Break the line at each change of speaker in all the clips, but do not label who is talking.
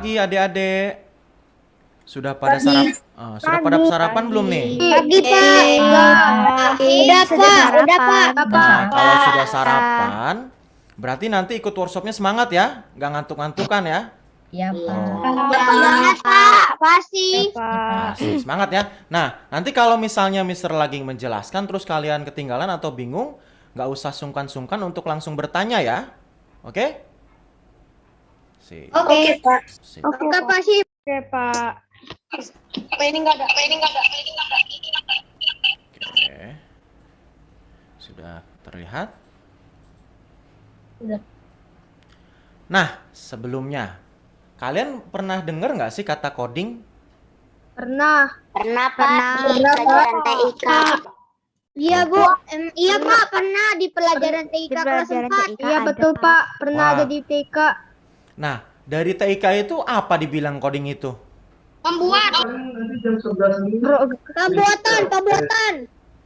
pagi adik-adik. Sudah pada sudah pada sarapan belum nih?
Pagi, Pak. Udah, Pak. Udah, Pak.
Nah, kalau sudah sarapan, berarti nanti ikut workshopnya semangat ya, nggak ngantuk-ngantukan ya.
Iya, Pak.
Semangat, Pak. Pasti.
Asik, semangat ya. Nah, nanti kalau misalnya Mister lagi menjelaskan terus kalian ketinggalan atau bingung, nggak usah sungkan-sungkan untuk langsung bertanya ya. Oke? Sip.
Oke, Pak.
Sip.
Oke, Pak. Sip.
Oke, Pak.
Oke. Sudah terlihat?
Sudah.
Nah, sebelumnya, kalian pernah dengar nggak sih kata coding?
Pernah.
Pernah, Pak. Di pelajaran TIK. Iya, Bu. Iya, Pak. Pernah di pelajaran TIK kelas 4.
Iya, betul, Pak. Pernah
Wah.
ada di TK.
Nah, dari TIK itu apa dibilang coding itu?
Membuat.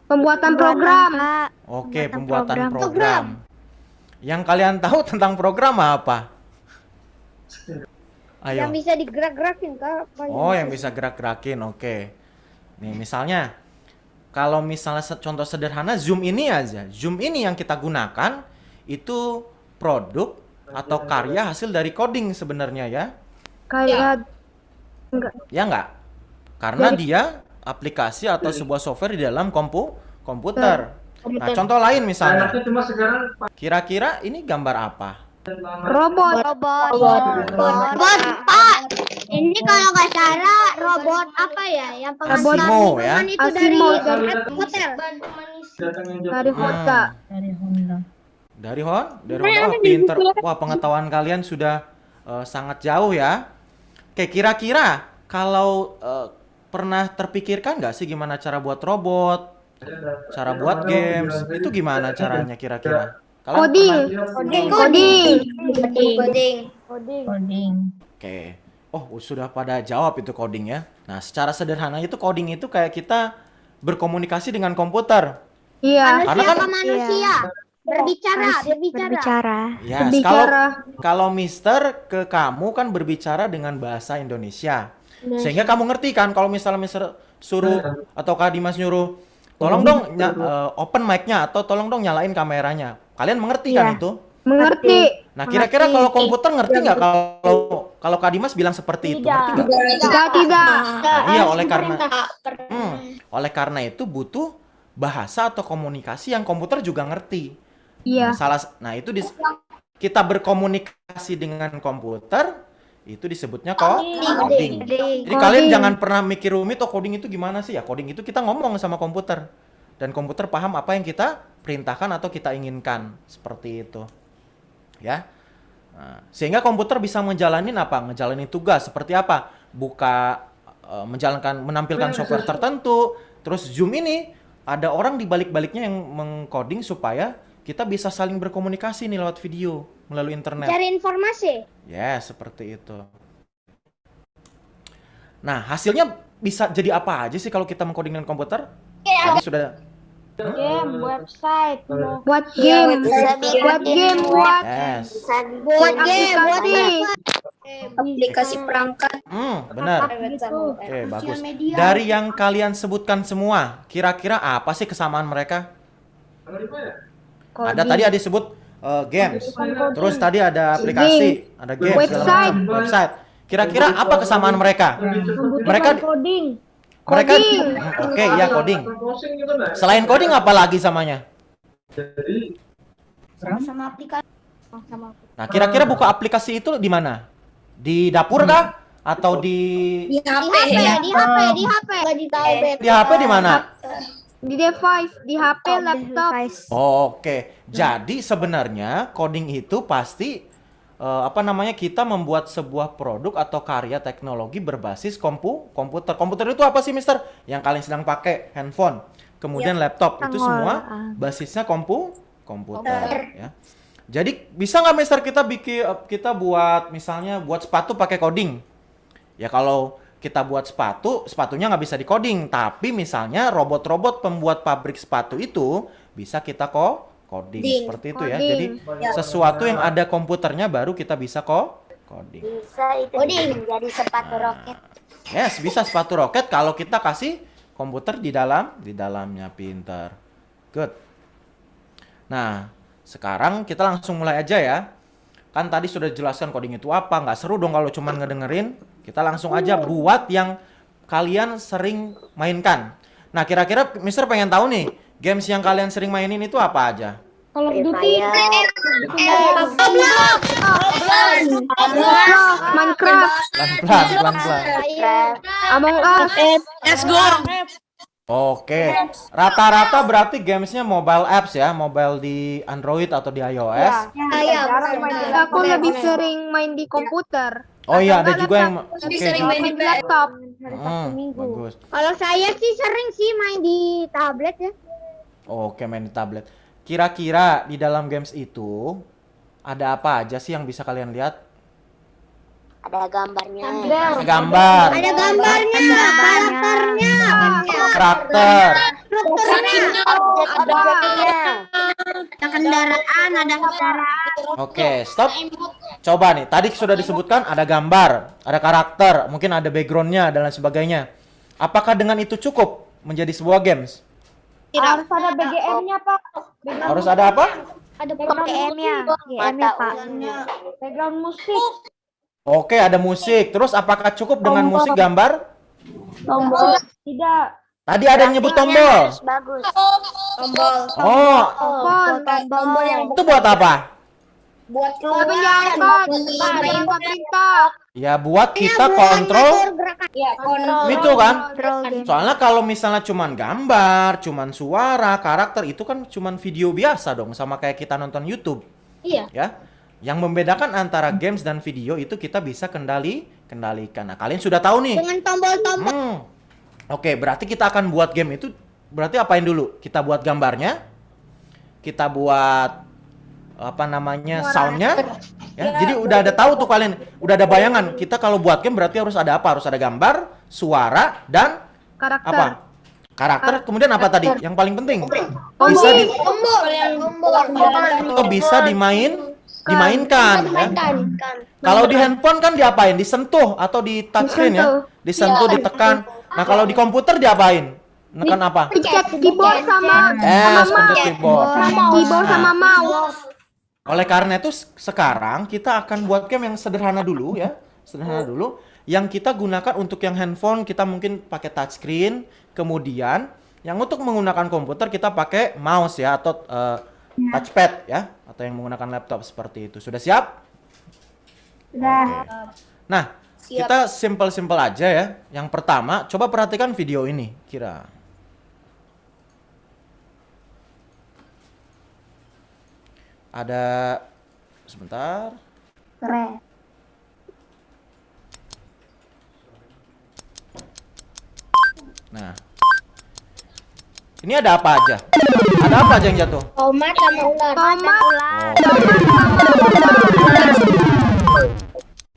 Pembuatan program.
Oke, pembuatan program. Yang kalian tahu tentang program apa? Ayo.
Yang bisa digerak-gerakin, Kak.
Oh, yang bisa gerak-gerakin. Oke. Nih, misalnya kalau misalnya contoh sederhana Zoom ini aja. Zoom ini yang kita gunakan itu produk atau karya hasil dari coding sebenarnya ya.
Kayak
Ya nggak? Karena dia aplikasi atau sebuah software di dalam komputer. Nah, contoh lain misalnya. Kira-kira ini gambar apa?
robot.
Robot, Pak. Ini kalau nggak salah robot apa ya? Yang pengantar
Asimo,
lingkungan
ya?
itu dari
Asimo,
hotel.
Dari Honda.
Dari Honda.
Dari Honda. Wah, pinter. Wah, pengetahuan kalian sudah sangat jauh ya. Oke, kira-kira kalau pernah terpikirkan nggak sih gimana cara buat robot, cara buat games, itu gimana caranya kira-kira? Kalian
Coding.
Coding.
Oke. Oh, sudah pada jawab itu coding ya. Nah, secara sederhana itu coding itu kayak kita berkomunikasi dengan komputer.
Iya.
Karena
Manusia
kan
ke manusia. Berbicara.
ya,
Berbicara.
kalau Mister ke kamu kan berbicara dengan bahasa Indonesia. Sehingga kamu ngerti kan kalau misalnya Mister suruh atau Kak Dimas nyuruh, tolong dong open mic-nya atau tolong dong nyalain kameranya. Kalian mengerti kan itu?
Mengerti.
Nah, kira-kira kalau komputer ngerti nggak kalau Kak Dimas bilang seperti itu? Ngerti nggak?
Tidak.
Nah, iya, oleh karena itu butuh bahasa atau komunikasi yang komputer juga ngerti.
Iya.
Nah, itu kita berkomunikasi dengan komputer itu disebutnya coding. Jadi kalian jangan pernah mikir rumit, oh coding itu gimana sih? Ya, coding itu kita ngomong sama komputer dan komputer paham apa yang kita perintahkan atau kita inginkan, seperti itu. Ya. Nah, sehingga komputer bisa ngejalanin tugas seperti apa? Menampilkan software tertentu. Terus Zoom ini ada orang di balik-baliknya yang mengcoding supaya kita bisa saling berkomunikasi nih lewat video melalui internet.
Cari informasi.
Ya, seperti itu. Nah, hasilnya bisa jadi apa aja sih kalau kita mengcoding dengan komputer? Tadi sudah.
Game, website, buat game, buat
Yes.
Buat game, buat
aplikasi perangkat.
Benar. Oke, bagus. Dari yang kalian sebutkan semua, kira-kira apa sih kesamaan mereka? Ada tadi ada disebut games. Terus tadi ada aplikasi, ada games, segala macam, website. Kira-kira apa kesamaan mereka? Mereka
coding.
Oke, ya coding. Selain coding apa lagi samanya?
sama aplikasi.
Nah, kira-kira buka aplikasi itu di mana? Di dapur kah? Atau di
Di HP. Nggak di tablet.
di HP di mana?
Di device, di HP, laptop.
Oke. Jadi sebenarnya coding itu pasti kita membuat sebuah produk atau karya teknologi berbasis komputer. Komputer itu apa sih, Mister? Yang kalian sedang pakai handphone, kemudian laptop, itu semua basisnya komputer, ya. Jadi bisa nggak, Mister, kita buat misalnya buat sepatu pakai coding? Ya kalau kita buat sepatunya nggak bisa di-coding, tapi misalnya robot-robot pembuat pabrik sepatu itu bisa kita coding seperti itu ya. Jadi sesuatu yang ada komputernya baru kita bisa coding. coding.
Bisa itu menjadi sepatu roket.
Yes, bisa sepatu roket kalau kita kasih komputer di dalamnya. Pinter. Good. Nah, sekarang kita langsung mulai aja ya. Kan tadi sudah jelaskan coding itu apa, nggak seru dong kalau cuman ngedengerin. Kita langsung aja buat yang kalian sering mainkan. Nah, kira-kira Mister pengen tahu nih, games yang kalian sering mainin itu apa aja?
Call of Duty, Minecraft,
Pelan-pelan.
Among Us,
Let's go.
Oke, rata-rata berarti gamesnya mobile apps ya, mobile di Android atau di iOS.
Aku lebih sering main di komputer.
Oh iya, ada juga yang
Lebih
oke,
sering main di
Laptop.
bagus.
Kalau saya sih sering sih main di tablet ya.
Oke, main di tablet. Kira-kira di dalam games itu ada apa aja sih yang bisa kalian lihat?
Ada gambarnya.
Ada gambar,
Ada gambarnya, karakternya,
karakter.
objek-objeknya. Ada kendaraan, ada kendaraan.
Oke, stop. Coba nih, tadi sudah disebutkan ada gambar, ada karakter, mungkin ada backgroundnya dan lain sebagainya. Apakah dengan itu cukup menjadi sebuah games?
Harus ada BGM-nya, Pak.
Harus ada apa?
Ada GM-nya, Pak.
Background musik.
Oke, ada musik. Terus apakah cukup dengan musik gambar?
Tombol. Tidak.
Tadi ada yang nyebut tombol.
Bagus.
Tombol.
Oh,
Tombol yang
itu buat apa?
buat
Tapi
keluar.
jangan,
buat main.
perintah.
Ya buat kita kontrol
Ya, kontrol.
itu kan. Soalnya kalau misalnya cuman gambar, cuman suara, karakter itu kan cuman video biasa dong, sama kayak kita nonton YouTube.
Iya.
Ya. Yang membedakan antara games dan video itu kita bisa kendalikan. Nah, kalian sudah tahu nih.
Dengan tombol-tombol.
Oke, berarti kita akan buat game itu berarti apain dulu? Kita buat gambarnya. Kita buat apa namanya? Soundnya. Ya, jadi udah ada tahu tuh kalian, udah ada bayangan. Kita kalau buat game berarti harus ada apa? Harus ada gambar, suara dan
Karakter.
apa? Karakter. Kemudian apa tadi? Yang paling penting? Atau bisa dimainkan ya. Kalau di handphone kan diapain? Disentuh atau di touchscreen ya? Disentuh, ditekan. Nah, kalau di komputer diapain? Nekan apa?
Pencet keyboard sama
Pencet keyboard.
keyboard sama mouse.
Oleh karena itu sekarang kita akan buat game yang sederhana dulu ya. Sederhana dulu. Yang kita gunakan untuk yang handphone kita mungkin pakai touchscreen. Kemudian yang untuk menggunakan komputer kita pakai mouse ya atau touchpad ya, atau yang menggunakan laptop seperti itu. Sudah siap?
Sudah.
Nah, kita simple-simple aja ya. Yang pertama, coba perhatikan video ini, kira. Ada sebentar.
Keren.
Nah. Ini ada apa aja? Ada apa aja yang jatuh?
Tomat sama ular.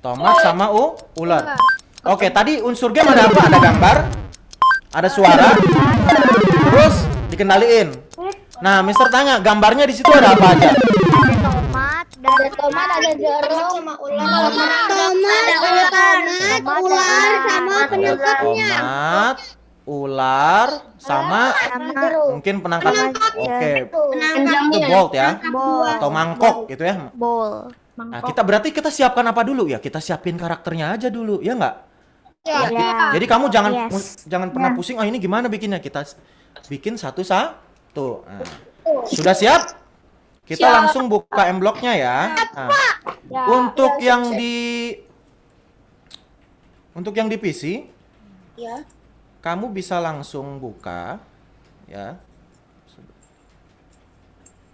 Tomat sama ular. Oke, tadi unsur game ada apa? Ada gambar, ada suara, terus dikendaliin. Nah, Mister tanya, gambarnya di situ ada apa aja?
Ada tomat, ada jeruk, sama ular. Tomat, ular, sama penangkapnya.
Tomat, ular, sama mungkin penangkap. Oke, itu bolt ya, atau mangkok gitu ya. Nah, kita siapkan apa dulu ya? Kita siapin karakternya aja dulu, ya nggak? Ya. Jadi kamu jangan pernah pusing. Oh, ini gimana bikinnya? Kita bikin satu-satu. Nah, sudah siap? Kita langsung buka M-Block-nya ya. Nah, untuk yang di PC,
Ya.
kamu bisa langsung buka, ya.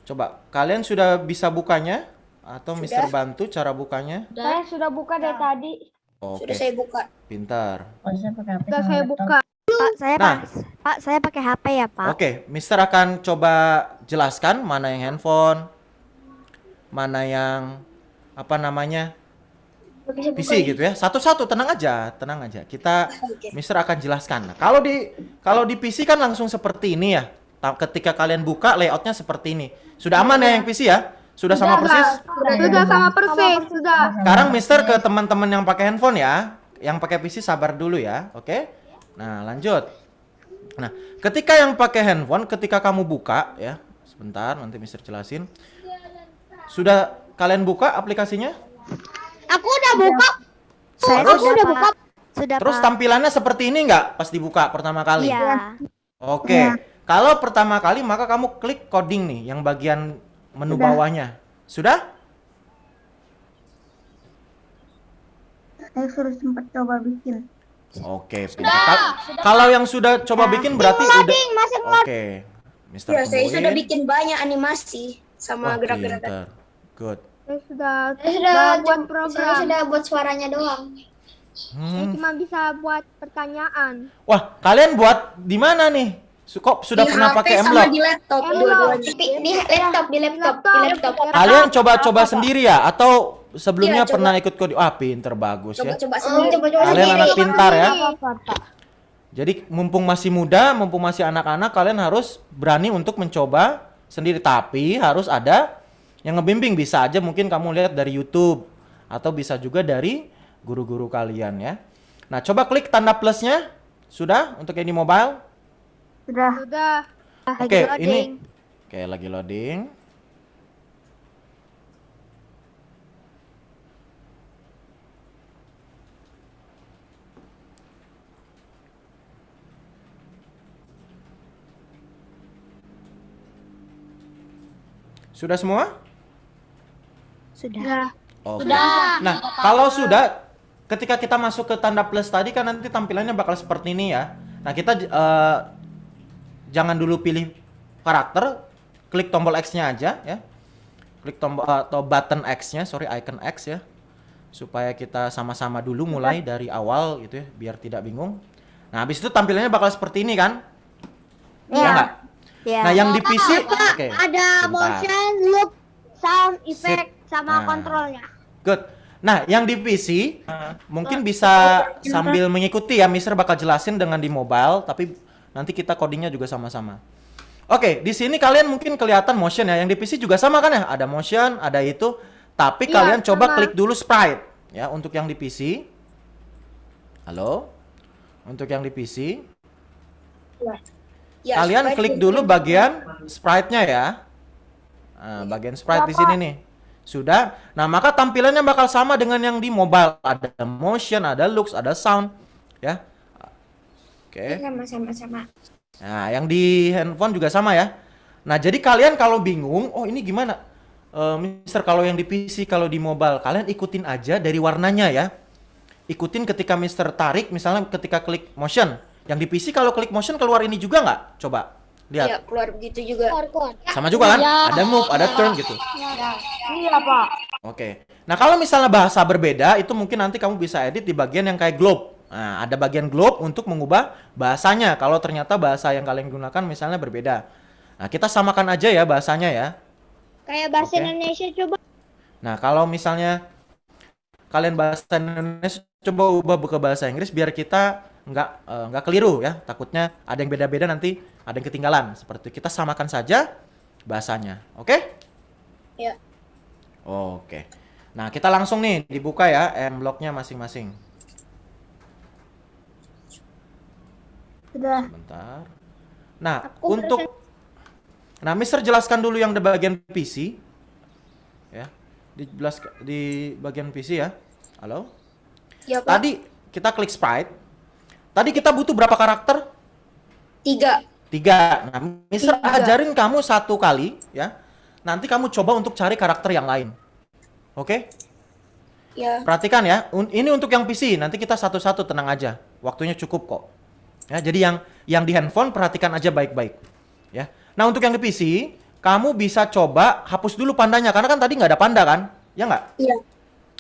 Coba, kalian sudah bisa bukanya? Atau Mister bantu cara bukanya?
Saya sudah buka dari tadi.
Oke,
Sudah saya buka.
pintar.
Sudah saya buka.
Pak, saya pakai HP ya, Pak.
Oke, Mister akan coba jelaskan mana yang handphone, mana yang apa namanya PC gitu ya. Satu-satu, tenang aja. Kita Mister akan jelaskan. Nah, kalau di PC kan langsung seperti ini ya. Ketika kalian buka layoutnya seperti ini. Sudah aman ya yang PC ya? Sudah sama persis?
Sudah sama persis, sudah.
Sekarang Mister ke teman-teman yang pakai handphone ya. Yang pakai PC sabar dulu ya, oke? Nah, lanjut. Nah, ketika yang pakai handphone, ketika kamu buka ya, sebentar nanti Mister jelasin. Sudah kalian buka aplikasinya?
Aku udah buka.
Saya
Terus?
sudah
Udah
Pak.
buka.
Sudah
Terus
Pak.
tampilannya seperti ini nggak pas dibuka pertama kali?
Iya.
Oke. Kalau pertama kali maka kamu klik coding nih yang bagian menu bawahnya. Sudah?
Saya sudah sempat coba bikin.
Oke. Kalau yang sudah coba bikin berarti udah.
Masih
Oke. Mister
Ya, saya
tungguin.
sudah bikin banyak animasi sama
Wah,
gerak-gerakan.
pinter. Good.
Saya sudah
Saya
buat
saya
program.
sudah buat suaranya doang.
Saya cuma bisa buat pertanyaan.
Wah, kalian buat di mana nih? Kok sudah
Di
pernah
HP
pakai
sama
Mblog?
di laptop
Mblog.
dua-duanya.
Di laptop.
Kalian coba-coba sendiri ya atau sebelumnya
Iya, coba.
pernah ikut coding? Wah, pinter bagus ya.
Coba-coba sendiri.
Coba-coba
Kalian
sendiri.
anak pintar ya.
Ini.
Jadi mumpung masih muda, mumpung masih anak-anak, kalian harus berani untuk mencoba sendiri. Tapi harus ada yang ngebimbing. Bisa aja mungkin kamu lihat dari YouTube atau bisa juga dari guru-guru kalian ya. Nah, coba klik tanda plusnya. Sudah untuk yang di mobile?
Sudah.
Oke, ini oke lagi loading. Sudah semua?
Sudah.
Oke. Nah, kalau sudah, ketika kita masuk ke tanda plus tadi kan nanti tampilannya bakal seperti ini ya. Nah, kita jangan dulu pilih karakter, klik tombol X-nya aja ya. Klik tombol atau button X-nya, sorry icon X ya. Supaya kita sama-sama dulu mulai dari awal gitu ya, biar tidak bingung. Nah, habis itu tampilannya bakal seperti ini kan? Ya enggak?
Ya.
Nah, yang di PC oke.
Ada
bentar.
motion, loop, sound, effect, sama
Nah.
kontrolnya.
Good. Nah, yang di PC mungkin bisa sambil mengikuti ya, Mister bakal jelasin dengan di mobile, tapi nanti kita codingnya juga sama-sama. Oke, di sini kalian mungkin kelihatan motion ya, yang di PC juga sama kan ya? Ada motion, ada itu, tapi
Iya,
kalian coba
sama.
klik dulu sprite ya untuk yang di PC. Halo? Untuk yang di PC,
Ya,
kalian
supaya
klik
di-
dulu bagian sprite-nya ya. Nah, bagian sprite di sini nih. Sudah. Nah, maka tampilannya bakal sama dengan yang di mobile. Ada motion, ada looks, ada sound, ya. Oke.
Sama-sama.
Nah, yang di handphone juga sama ya. Nah, jadi kalian kalau bingung, oh ini gimana? Mister, kalau yang di PC, kalau di mobile, kalian ikutin aja dari warnanya ya. Ikutin ketika Mister tarik, misalnya ketika klik motion. Yang di PC kalau klik motion keluar ini juga nggak? Coba lihat.
Iya, keluar begitu juga.
Sama juga kan? Ada move, ada turn gitu.
Iya, Pak.
Oke. Nah, kalau misalnya bahasa berbeda, itu mungkin nanti kamu bisa edit di bagian yang kayak globe. Nah, ada bagian globe untuk mengubah bahasanya. Kalau ternyata bahasa yang kalian gunakan misalnya berbeda. Nah, kita samakan aja ya bahasanya ya.
Kayak bahasa
Oke.
Indonesia coba.
Nah, kalau misalnya kalian bahasa Indonesia, coba ubah ke bahasa Inggris biar kita nggak keliru ya. Takutnya ada yang beda-beda nanti ada yang ketinggalan. Seperti itu. Kita samakan saja bahasanya. Oke?
Ya.
Oke. Nah, kita langsung nih dibuka ya M-blocknya masing-masing.
Sudah.
Sebentar. Nah, Nah, Mister jelaskan dulu yang di bagian PC. Ya. Di bagian PC ya. Halo?
Ya, Pak.
Tadi kita klik sprite. Tadi kita butuh berapa karakter?
3.
3. Nah, Mister ajarin kamu 1 kali ya. Nanti kamu coba untuk cari karakter yang lain. Oke?
Ya.
Perhatikan ya. Ini untuk yang PC. Nanti kita satu-satu, tenang aja. Waktunya cukup kok. Ya, jadi yang di handphone perhatikan aja baik-baik. Ya. Nah, untuk yang di PC, kamu bisa coba hapus dulu pandanya karena kan tadi nggak ada panda kan? Ya nggak?
Iya.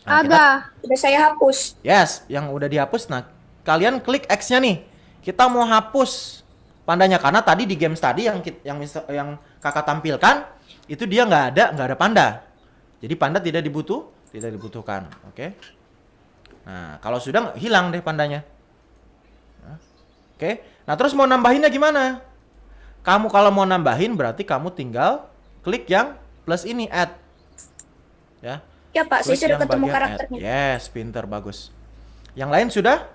Nah,
Ada.
Udah saya hapus.
Yes, yang udah dihapus. Nah, kalian klik X-nya nih. Kita mau hapus pandanya karena tadi di games tadi yang kakak tampilkan itu dia nggak ada panda. Jadi panda tidak dibutuhkan. Oke. Nah, kalau sudah hilang deh pandanya. Nah, oke. Nah, terus mau nambahinnya gimana? Kamu kalau mau nambahin berarti kamu tinggal klik yang plus ini add. ya.
Ya Pak, saya
Klik
sudah
yang
ketemu
bagian add.
karakternya.
Yes, pinter, bagus. Yang lain sudah?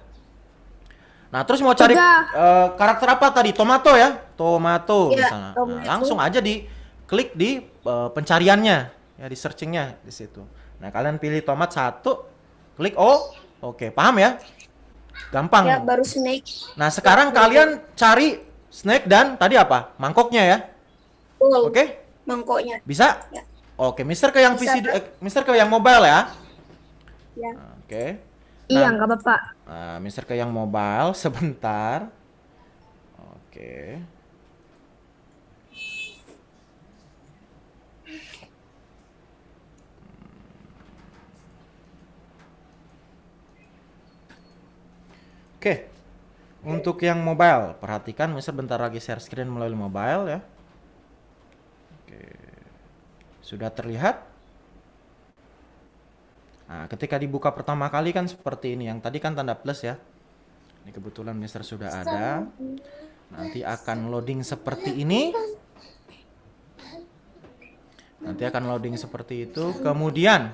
Nah, terus mau cari
Sudah.
karakter apa tadi? Tomato ya? Tomato
Iya,
misalnya. Nah,
tomato.
langsung aja di klik di pencariannya, ya di searchingnya di situ. Nah, kalian pilih tomat satu, klik O. Oke, paham ya? Gampang.
Ya, baru snake.
Nah, sekarang kalian cari snake dan tadi apa? Mangkoknya ya.
Full.
Oke?
Mangkoknya.
Bisa?
Ya.
Oke, Mister ke yang
Bisa,
PC,
Pak.
Mister ke yang mobile ya.
Ya.
Oke.
Iya,
Nah,
nggak apa-apa.
Nah, Mister ke yang mobile sebentar. Oke. Oke. Untuk yang mobile, perhatikan Mister bentar lagi share screen melalui mobile ya. Oke. Sudah terlihat? Nah, ketika dibuka pertama kali kan seperti ini. Yang tadi kan tanda plus ya. Ini kebetulan Mister sudah ada. Nanti akan loading seperti ini. Nanti akan loading seperti itu. Kemudian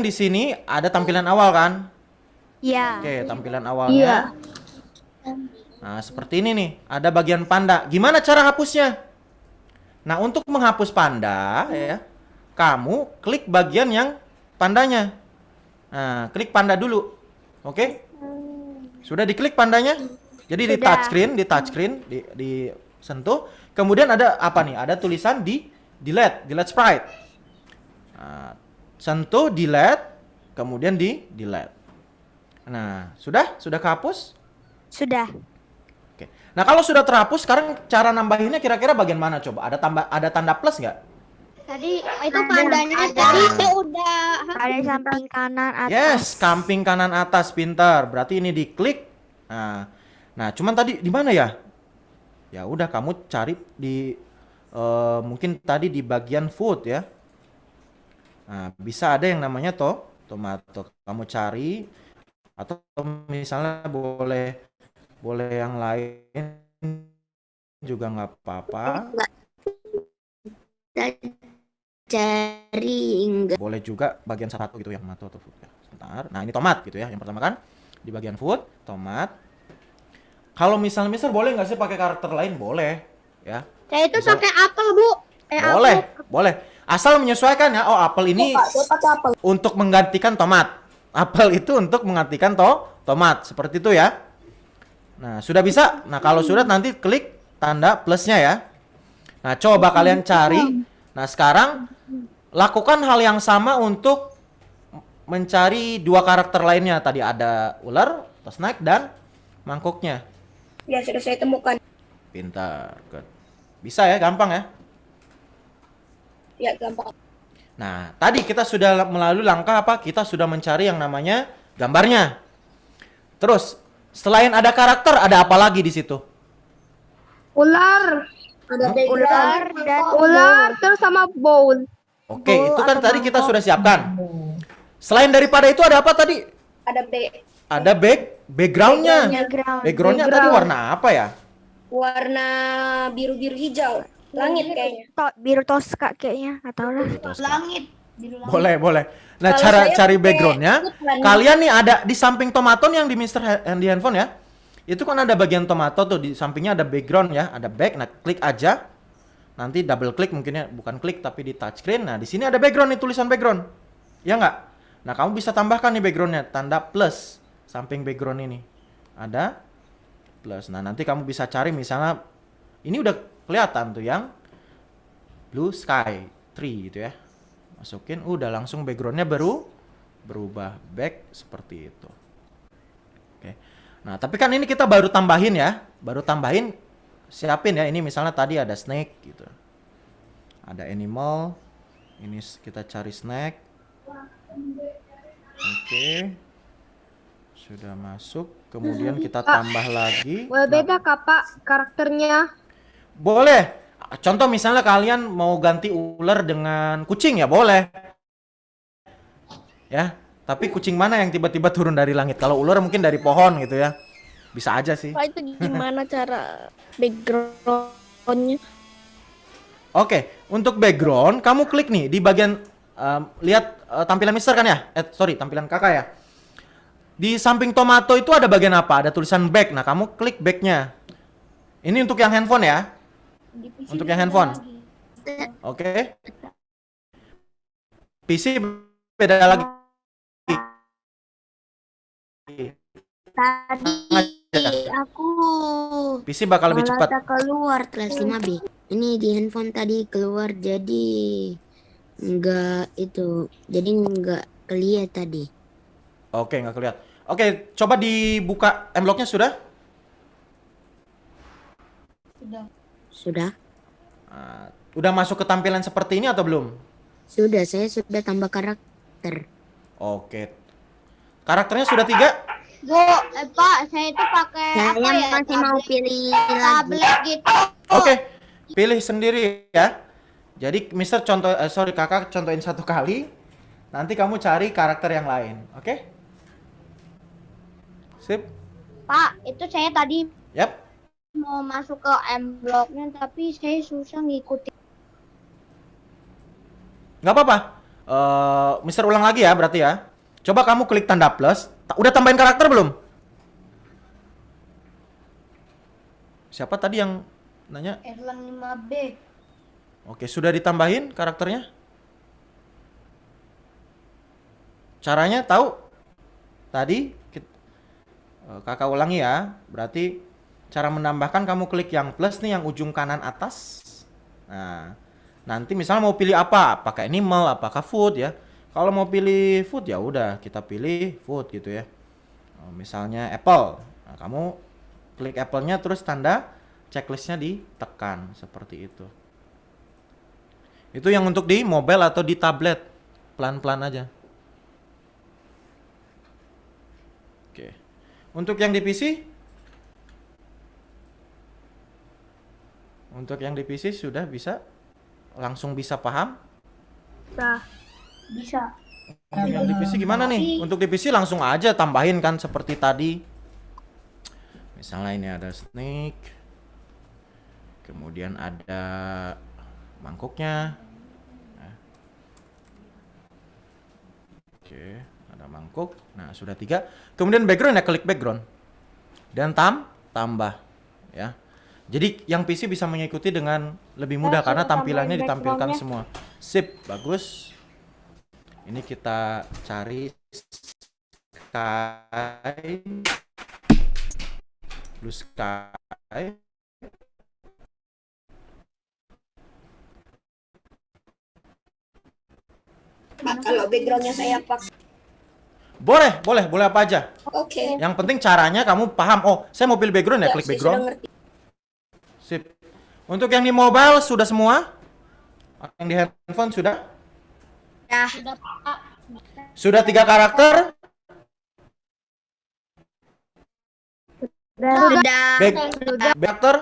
di sini ada tampilan awal kan?
Iya.
Oke, tampilan awalnya. Nah, seperti ini nih. Ada bagian panda. Gimana cara hapusnya? Nah, untuk menghapus panda ya, kamu klik bagian yang pandanya. Nah, klik panda dulu. Oke? Sudah diklik pandanya? Jadi di touchscreen, disentuh. Kemudian ada apa nih? Ada tulisan di delete sprite. Nah, sentuh delete, kemudian di delete. Nah, sudah kehapus?
Sudah.
Oke. Nah, kalau sudah terhapus, sekarang cara nambahinnya kira-kira bagian mana coba? Ada tanda plus nggak?
Tadi itu pandanya tadi saya udah ada samping kanan atas.
Yes, samping kanan atas, pintar. Berarti ini diklik. Nah, cuman tadi di mana ya? Ya udah, kamu cari di mungkin tadi di bagian food ya. Nah, bisa ada yang namanya tomato. Kamu cari atau misalnya boleh yang lain juga nggak apa-apa.
Cari enggak.
Boleh juga bagian satu gitu ya, tomato atau food ya. Sebentar. Nah, ini tomat gitu ya. Yang pertama kan di bagian food, tomat. Kalau misalnya Mister boleh nggak sih pakai karakter lain? Boleh ya.
Saya itu pakai apel, Bu.
Boleh. Asal menyesuaikan ya. Oh, apel ini
Pak, saya pakai apel.
untuk menggantikan tomat. Apel itu untuk menggantikan tomat. Seperti itu ya. Nah, sudah bisa. Nah, kalau sudah nanti klik tanda plusnya ya. Nah, coba kalian cari. Nah, sekarang lakukan hal yang sama untuk mencari dua karakter lainnya. Tadi ada ular, snake, dan mangkoknya.
Ya, sudah saya temukan.
Pintar. Good. Bisa ya, gampang ya.
Ya, gampang.
Nah, tadi kita sudah melalui langkah apa? Kita sudah mencari yang namanya gambarnya. Terus, selain ada karakter, ada apa lagi di situ?
Ular.
Ada background.
Ular terus sama bowl.
Oke, itu kan tadi kita sudah siapkan. Selain daripada itu ada apa tadi?
Ada
Backgroundnya.
Background.
Backgroundnya tadi warna apa ya?
warna biru-biru hijau. Langit kayaknya.
Biru toska kayaknya atau lah.
Langit.
Boleh. Nah,
Kalau
cara
saya
cari
pakai
backgroundnya,
warna-
kalian nih ada di samping tomato nih yang di yang di handphone ya. Itu kan ada bagian tomato tuh, di sampingnya ada background ya, ada back. Nah, klik aja. Nanti double klik mungkinnya, bukan klik tapi di touchscreen. Nah, di sini ada background nih, tulisan background. Ya nggak? Nah, kamu bisa tambahkan nih backgroundnya, tanda plus samping background ini. Ada plus. Nah, nanti kamu bisa cari misalnya ini udah kelihatan tuh yang blue sky tree gitu ya. Masukin, udah langsung backgroundnya berubah back seperti itu. Oke. Nah, tapi kan ini kita baru tambahin ya, siapin ya. Ini misalnya tadi ada snake gitu, ada animal. Ini kita cari snake. Oke, sudah masuk. Kemudian kita tambah lagi.
Boleh beda kak Pak karakternya?
Boleh. Contoh misalnya kalian mau ganti ular dengan kucing ya boleh. Ya, tapi kucing mana yang tiba-tiba turun dari langit? Kalau ular mungkin dari pohon gitu ya. Bisa aja sih.
Pak, itu gimana cara backgroundnya?
Oke, untuk background kamu klik nih di bagian lihat tampilan Mister kan ya? Sorry, tampilan kakak ya. Di samping tomato itu ada bagian apa? Ada tulisan back. Nah, kamu klik backnya. Ini untuk yang handphone ya. Untuk yang handphone. Oke. PC beda lagi.
Tadi aku
PC bakal lebih cepat.
data keluar kelas 5B. Ini di handphone tadi keluar jadi enggak itu. Jadi enggak kelihatan tadi.
Oke, nggak kelihatan. Oke, coba dibuka M-Block-nya sudah?
Sudah?
Udah masuk ke tampilan seperti ini atau belum?
Sudah, saya sudah tambah karakter.
Oke. Karakternya sudah 3?
Bu, Pak, saya itu pakai apa ya? Masih mau pilih tablet gitu.
Oke. Pilih sendiri ya. Jadi Mister kakak contohin 1 kali. Nanti kamu cari karakter yang lain, oke? Sip.
Pak, itu saya tadi
Yap.
mau masuk ke M-Block-nya tapi saya susah ngikutin.
Nggak apa-apa. Mister ulang lagi ya berarti ya. Coba kamu klik tanda plus. Udah tambahin karakter belum? Siapa tadi yang nanya?
Erlang 5B.
Oke, sudah ditambahin karakternya? Caranya tahu? Tadi kakak ulangi ya. Berarti cara menambahkan kamu klik yang plus nih yang ujung kanan atas. Nah, nanti misalnya mau pilih apa? Apakah animal, apakah food ya? Kalau mau pilih food ya udah kita pilih food gitu ya. Misalnya apple. Nah, kamu klik apple-nya terus tanda checklistnya ditekan seperti itu. Itu yang untuk di mobile atau di tablet. Pelan-pelan aja. Oke. Untuk yang di PC? Untuk yang di PC sudah bisa? Langsung bisa paham?
Bisa.
Untuk yang di PC gimana nih? Untuk di PC langsung aja tambahin kan seperti tadi. Misalnya ini ada snake. Kemudian ada mangkuknya. Nah. Oke, ada mangkuk. Nah, sudah 3. Kemudian background ya, klik background. Dan tambah ya. Jadi yang PC bisa mengikuti dengan lebih mudah karena tampilannya ditampilkan semua. Sip, bagus. Ini kita cari sky, blue sky.
Kalau backgroundnya saya pakai.
Boleh apa aja.
Oke.
Yang penting caranya kamu paham. Oh, saya mau pilih background ya, klik
Saya sudah
background.
ngerti.
Sip. Untuk yang di mobile sudah semua? Yang di handphone sudah?
Ya.
Sudah 3 karakter?
Sudah.
Karakter?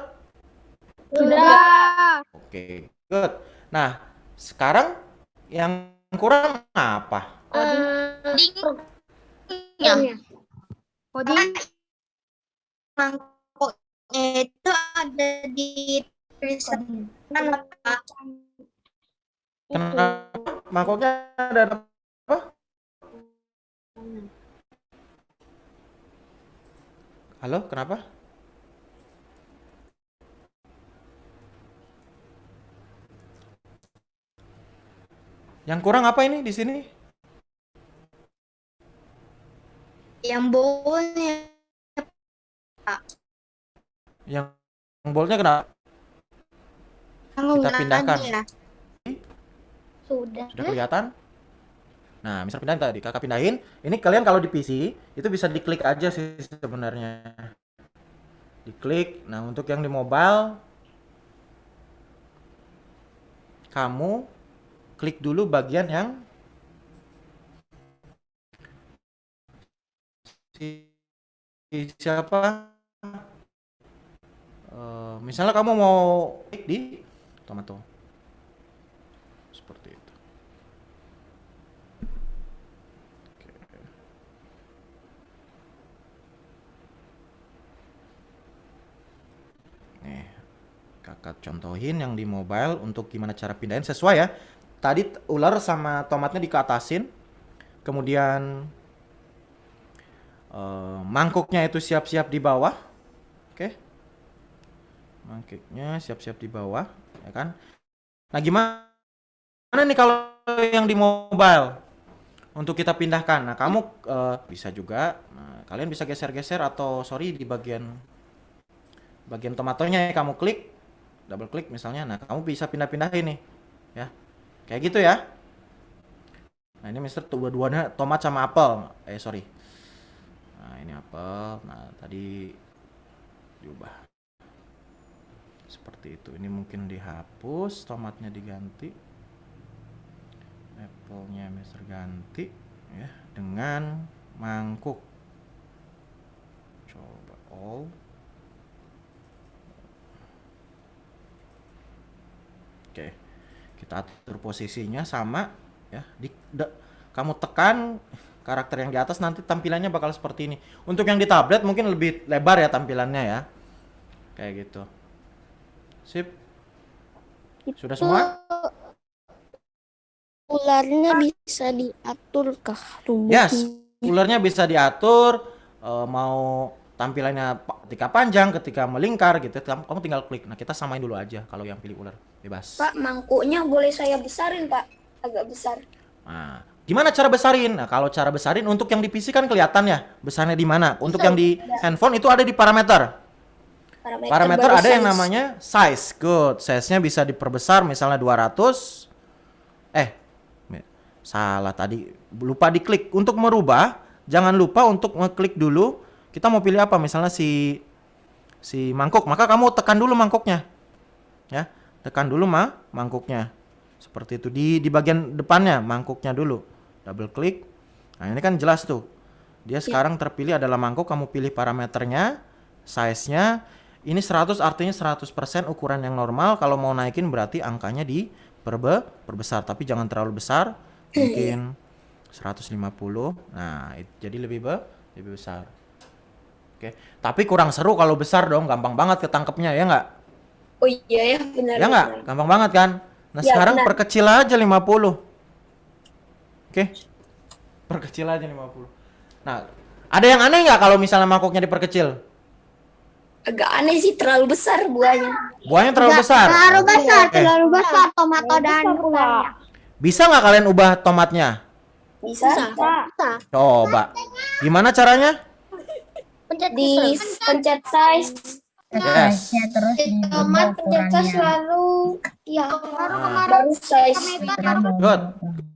Sudah.
Oke, good. Nah, sekarang yang kurang apa?
Coding.
Mangkuknya itu ada di tulisan Pak.
Kenapa mangkoknya ada apa? Halo, kenapa? Yang kurang apa ini di sini?
Yang bawahnya
Yang boldnya kenapa? Kita pindahkan.
Ya. Sudah.
Sudah kelihatan? Nah, misal pindahin tadi, kakak pindahin. Ini kalian kalau di PC itu bisa diklik aja sih sebenarnya. Diklik. Nah, untuk yang di mobile kamu klik dulu bagian yang siapa? Misalnya kamu mau klik di tomato. Seperti itu. Nih, kakak Kakak contohin yang di mobile untuk gimana cara pindahin sesuai ya. Tadi ular sama tomatnya dikeatasin. Kemudian mangkuknya itu siap-siap di bawah. Oke. Mangkuknya siap-siap di bawah, ya kan? Nah, gimana nih kalau yang di mobile? Untuk kita pindahkan. Nah, kamu bisa juga, kalian bisa geser-geser atau sorry di bagian tomatonya ya, kamu klik, double klik misalnya. Nah, kamu bisa pindah-pindah ini, ya. Kayak gitu ya. Nah, ini Mister dua-duanya tomat sama apel. Sorry. Nah, ini apel. Nah, tadi diubah. Seperti itu. Ini mungkin dihapus, tomatnya diganti. Apple-nya Mister ganti ya dengan mangkuk. Coba all. Oke. Kita atur posisinya sama ya. Kamu tekan karakter yang di atas, nanti tampilannya bakal seperti ini. Untuk yang di tablet mungkin lebih lebar ya tampilannya ya. Kayak gitu. Sip. Sudah semua?
Ularnya bisa diatur kah
Yes, ularnya bisa diatur, mau tampilannya ketika panjang, ketika melingkar gitu, kamu tinggal klik. Nah, kita samain dulu aja kalau yang pilih ular, bebas.
Pak, mangkuknya boleh saya besarin, Pak? Agak besar.
Nah, gimana cara besarin? Nah, kalau cara besarin untuk yang di PC kan kelihatan ya, besarnya di mana. Untuk yang di handphone itu ada di parameter. Parameter ada yang namanya size. Good, size-nya bisa diperbesar misalnya 200. Salah tadi, lupa diklik. Untuk merubah, jangan lupa untuk ngeklik dulu. Kita mau pilih apa? Misalnya si mangkuk, maka kamu tekan dulu mangkuknya. Ya, tekan dulu mangkuknya. Seperti itu di bagian depannya, mangkuknya dulu. Double klik. Nah, ini kan jelas tuh. Dia sekarang terpilih adalah mangkuk, kamu pilih parameternya, size-nya. Ini 100 artinya 100% ukuran yang normal. Kalau mau naikin berarti angkanya perbesar, tapi jangan terlalu besar. Mungkin 150. Nah, jadi lebih besar. Oke. Tapi kurang seru kalau besar dong, gampang banget ketangkepnya ya nggak?
Oh iya ya, benar.
Ya nggak? Gampang banget kan? Nah,
Ya,
sekarang
benar.
perkecil aja 50. Oke. Perkecil aja 50. Nah, ada yang aneh nggak kalau misalnya mangkoknya diperkecil?
Agak aneh sih, terlalu besar buahnya.
Buahnya terlalu besar.
Terlalu besar tomato dan ularnya.
Bisa nggak kalian ubah tomatnya?
Bisa?
Coba. Gimana caranya?
Di pencet size.
Yes.
Terus
Tomat pencet selalu
Baru size.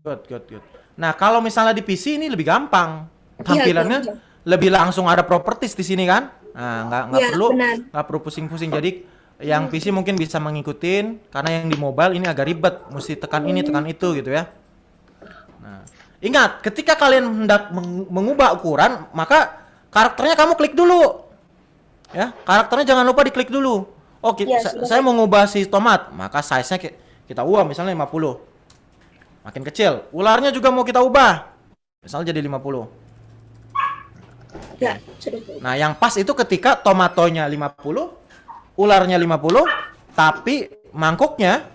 Good. Nah, kalau misalnya di PC ini lebih gampang. Tampilannya
gampang.
lebih langsung ada properties di sini kan? Nah,
Iya, benar.
nggak perlu pusing-pusing. Jadi yang PC mungkin bisa mengikutin, karena yang di mobile ini agak ribet, mesti tekan ini, tekan itu gitu ya. Nah, ingat, ketika kalian hendak mengubah ukuran, maka karakternya kamu klik dulu. Ya, karakternya jangan lupa diklik dulu. Oh,
Ya,
saya mau ngubah si tomat, maka size-nya kita ubah misalnya 50. Makin kecil. Ularnya juga mau kita ubah. Misalnya jadi 50.
Ya, sudah.
Nah, yang pas itu ketika tomatonya 50, ularnya 50, tapi mangkuknya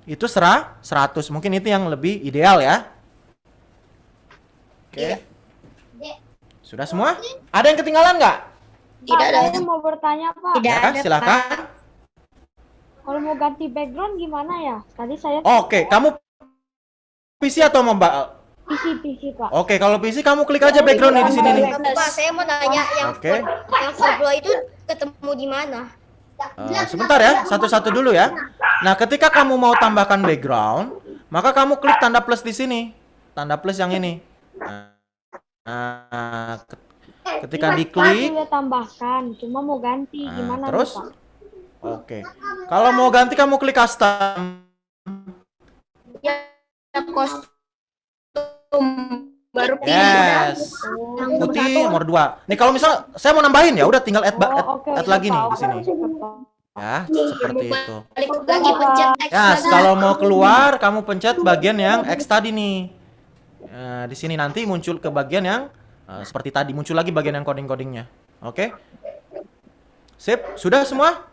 itu 100. Mungkin itu yang lebih ideal ya. Oke. Sudah semua? Ada yang ketinggalan nggak?
Tidak ada.
Saya mau bertanya, Pak.
Ya, silakan.
Kalau mau ganti background gimana ya? Tadi saya
Oke, kamu PC atau mobile?
PC, Pak.
Oke, kalau PC kamu klik aja background nih di sini nih.
Pak, saya mau nanya yang
Oke.
yang Verblo itu ketemu di mana?
Sebentar ya, satu-satu dulu ya. Nah, ketika kamu mau tambahkan background, maka kamu klik tanda plus di sini. Tanda plus yang ini. Nah, ketika diklik,
Udah tambahkan, cuma mau ganti
nah,
gimana
terus,
nih, Pak?
oke. Kalau mau ganti kamu klik custom.
Ya, kostum baru pilih.
Yes. Putih nomor 2. Nih kalau misal saya mau nambahin ya udah tinggal add
Oke,
lagi nih
Pak.
di sini. Ya, seperti itu.
Balik lagi pencet X
Ya,
lagi.
kalau mau keluar kamu pencet bagian yang X tadi nih. Di sini nanti muncul ke bagian yang seperti tadi muncul lagi bagian yang coding-codingnya. Oke? Sip, sudah semua?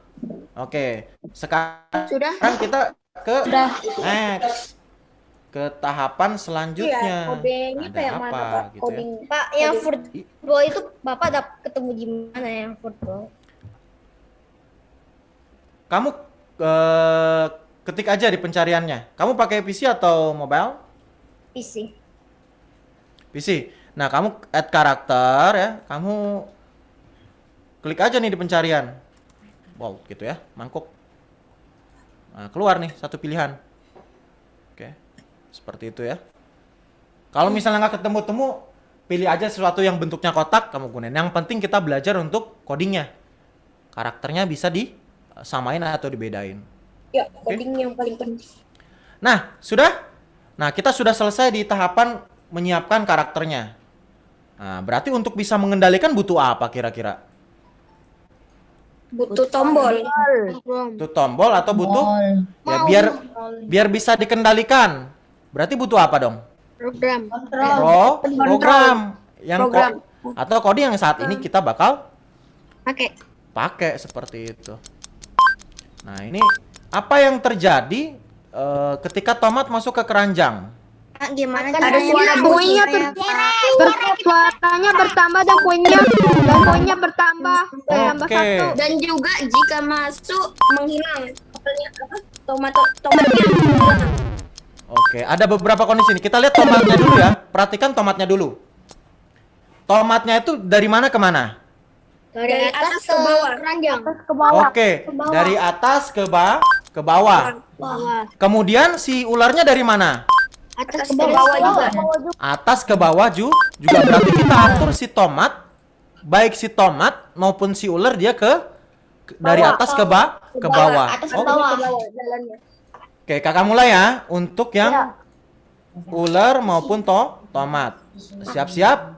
Oke, sekarang
Sudah.
kita ke next, ke tahapan selanjutnya.
Iya, coding itu
Ada
yang mana,
apa
Pak?
gitu ya?
Coding.
Pak, yang football itu Bapak ketemu di mana yang football?
Kamu ketik aja di pencariannya. Kamu pakai PC atau mobile?
PC.
PC. Nah, kamu add karakter ya. Kamu klik aja nih di pencarian. Wow, gitu ya. Mangkuk. Nah, keluar nih satu pilihan. Oke. Seperti itu ya. Kalau misalnya nggak ketemu-temu, pilih aja sesuatu yang bentuknya kotak, kamu gunain. Yang penting kita belajar untuk codingnya. Karakternya bisa disamain atau dibedain.
Ya, coding yang paling penting.
Nah, sudah? Nah, kita sudah selesai di tahapan menyiapkan karakternya. Nah, berarti untuk bisa mengendalikan butuh apa kira-kira?
Butuh tombol.
Butuh tombol atau butuh ya biar bisa dikendalikan. Berarti butuh apa dong?
Program.
Program yang
Program.
atau coding yang saat ini kita bakal
Pakai.
seperti itu. Nah, ini apa yang terjadi ketika tomat masuk ke keranjang?
Gimana
Ada
caranya?
suara
Poinnya suaranya bertambah dan poinnya bertambah. Tambah
Oke.
satu.
Dan juga jika masuk menghilang. Apelnya apa? Tomatnya menghilang.
Oke, ada beberapa kondisi nih. Kita lihat tomatnya dulu ya. Perhatikan tomatnya dulu. Tomatnya itu dari mana ke mana?
Dari atas ke bawah. Keranjang.
Oke, dari atas ke bawah. Kemudian si ularnya dari mana?
Atas
Ke bawah juga.
Atas ke bawah juga berarti kita atur si tomat, baik si tomat maupun si ular dia dari atas ke bawah.
Atas ke
Oh,
bawah.
Jalannya.
oke, kakak mulai ya untuk yang ular maupun tomat. Siap-siap?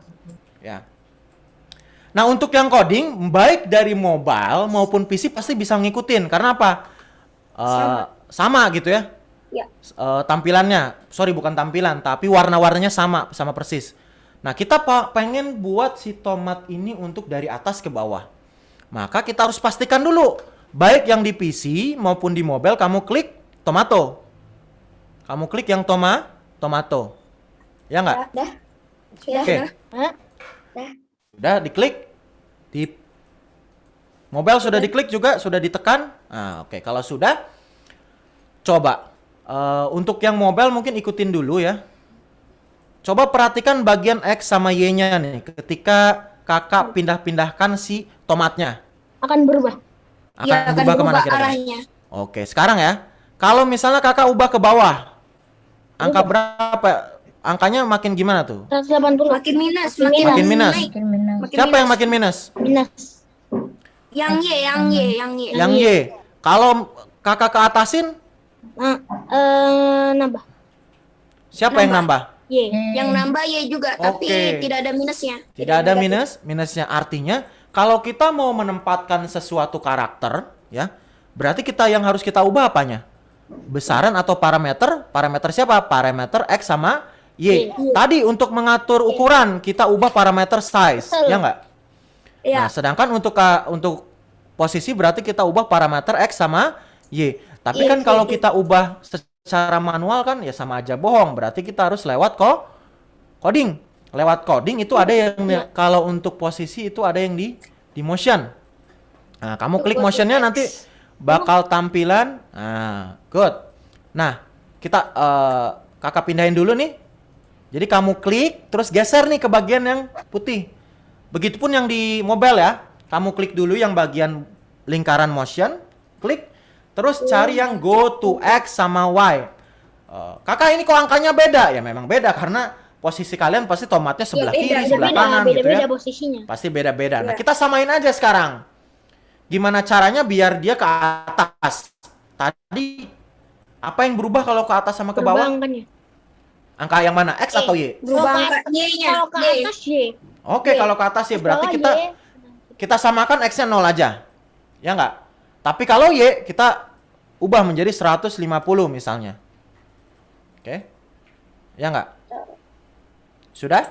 Ya. Nah, untuk yang coding baik dari mobile maupun PC pasti bisa ngikutin. Karena apa? Sama gitu ya.
Ya.
Tampilannya, sorry bukan tampilan, tapi warna-warnanya sama persis. Nah, kita pengen buat si tomat ini untuk dari atas ke bawah. Maka kita harus pastikan dulu, baik yang di PC maupun di mobile, kamu klik tomato. Kamu klik yang tomato. Ya nggak?
Dah.
Oke. Udah diklik. Di mobile sudah diklik juga, sudah ditekan. Nah, oke. Kalau sudah, coba. Untuk yang mobile mungkin ikutin dulu ya. Coba perhatikan bagian X sama Y-nya nih. Ketika kakak pindah-pindahkan si tomatnya.
Akan berubah.
Ya, akan
berubah kemana
berubah
kira-kira?
arahnya.
Oke, sekarang ya. Kalau misalnya kakak ubah ke bawah. Angka berapa? Angkanya makin gimana tuh?
180.
Makin minus.
Makin minus.
naik. Makin
Siapa yang
minus.
makin minus?
Minus.
Yang Y.
Yang Y. Kalau kakak ke atasin,
Nambah.
siapa yang nambah?
Y.
Yang nambah Y juga, tapi
Oke.
tidak ada minusnya.
Tidak ada minusnya. Artinya kalau kita mau menempatkan sesuatu karakter, ya, berarti yang harus kita ubah apanya? Besaran atau parameter? Parameter siapa? Parameter X sama Y. Tadi untuk mengatur ukuran kita ubah parameter size, ya nggak?
Ya.
Nah, sedangkan untuk posisi berarti kita ubah parameter X sama Y. Tapi kan kalau kita ubah secara manual kan ya sama aja bohong. Berarti kita harus lewat coding. Lewat coding itu ada yang kalau untuk posisi itu ada yang di motion. Nah, kamu klik motionnya nanti bakal tampilan. Nah, good. Nah, kita kakak pindahin dulu nih. Jadi kamu klik terus geser nih ke bagian yang putih. Begitupun yang di mobile ya. Kamu klik dulu yang bagian lingkaran motion, klik. Terus cari yang go to X sama Y. Kakak ini kok angkanya beda? Ya memang beda karena posisi kalian pasti tomatnya sebelah kiri, sebelah kanan gitu ya.
Beda posisinya.
Pasti beda-beda. Nah, kita samain aja sekarang. Gimana caranya biar dia ke atas? Tadi apa yang berubah kalau ke atas sama ke bawah?
Angkanya.
Angka yang mana? X atau Y?
Berubah angka Y-nya.
Kalau ke atas Y.
Oke, kalau ke atas ya berarti kita samakan X-nya 0 aja. Ya nggak? Tapi kalau Y kita ubah menjadi 150 misalnya. Oke. Ya nggak? Sudah?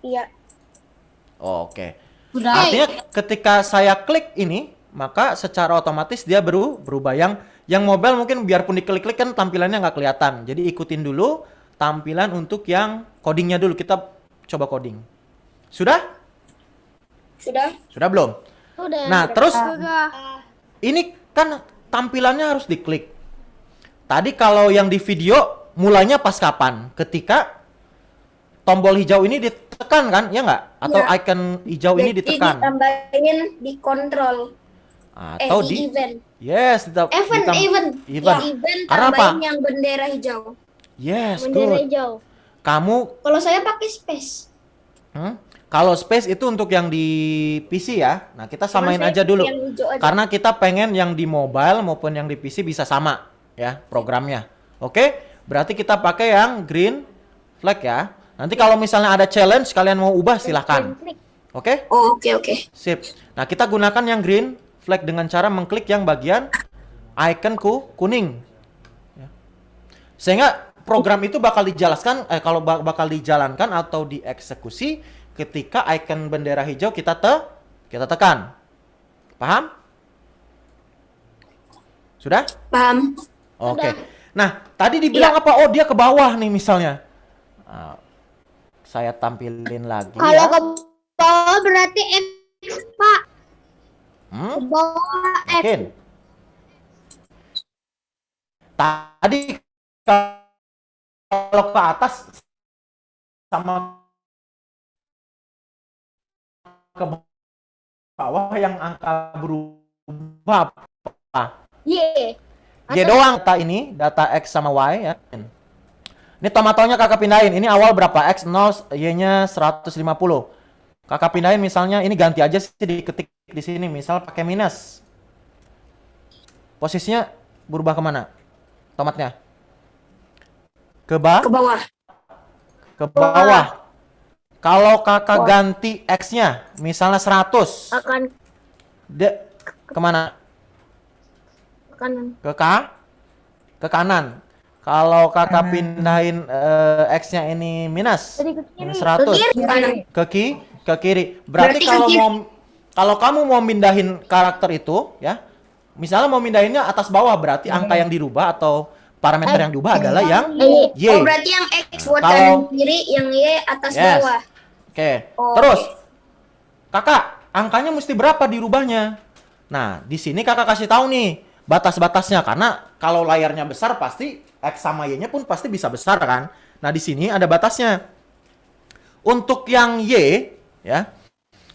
Iya.
Oke. Artinya ketika saya klik ini, maka secara otomatis dia berubah. Yang mobile mungkin biarpun diklik-klik kan tampilannya nggak kelihatan. Jadi ikutin dulu tampilan untuk yang codingnya dulu. Kita coba coding. Sudah?
Sudah.
Sudah belum?
Udah.
Nah, terus
Sudah.
ini kan tampilannya harus diklik. Tadi kalau yang di video mulainya pas kapan? Ketika tombol hijau ini ditekan kan? Ya nggak? Atau
Ya.
icon hijau ini
Jadi
ditekan?
ditambahin di kontrol.
Atau
di event.
Yes,
Event.
event.
Ya, event
Karena apa?
tambahin yang bendera hijau.
Yes,
Bendera
good.
hijau.
Kamu
Kalau saya pakai space.
kalau space itu untuk yang di PC ya. Nah, kita samain
Cuman saya
aja dulu.
yang hijau aja.
Karena kita pengen yang di mobile maupun yang di PC bisa sama ya programnya. Oke? Berarti kita pakai yang green flag ya. Nanti kalau misalnya ada challenge kalian mau ubah silahkan.
Klik.
Oke?
Oh, oke.
Sip. Nah, kita gunakan yang green flag dengan cara mengklik yang bagian icon kuning. Ya. Sehingga program itu bakal dijelaskan kalau bakal dijalankan atau dieksekusi ketika icon bendera hijau kita tekan. Paham? Sudah?
Paham.
Oke. Nah, tadi dibilang apa? Oh, dia ke bawah nih misalnya. Nah, saya tampilin lagi
Kalau
ya.
ke bawah berarti X, Pak. Ke
Hmm?
bawah X.
Yakin? Tadi kalau ke atas sama ke bawah yang angka berubah apa?
Y.
Y doang data ini, data X sama Y ya. Ini tomatonya kakak pindahin. Ini awal berapa? X 0, Y-nya 150. Kakak pindahin misalnya ini ganti aja sih diketik di sini, misal pakai minus. Posisinya berubah kemana? Tomatnya? Ke
Ke bawah.
bawah. Kalau kakak ganti X-nya, misalnya 100.
Akan
Kemana?
ke kanan.
Ke kanan. Kalau kakak pindahin X-nya ini minus,
Jadi ke kiri.
minus 100. Ke kiri. Berarti
Berarti
kalau
ke kiri.
kalau kamu mau mindahin karakter itu, ya, misalnya mau mindahinnya atas bawah, berarti angka yang dirubah atau parameter yang diubah adalah yang Y.
Oh, berarti yang X buat
Kalau-
kanan kiri, yang Y atas
Yes.
bawah.
Oke.
Oh,
Terus, kakak, angkanya mesti berapa dirubahnya? Nah, di sini kakak kasih tahu nih batas-batasnya, karena kalau layarnya besar pasti X sama Y-nya pun pasti bisa besar kan. Nah, di sini ada batasnya. Untuk yang Y, ya.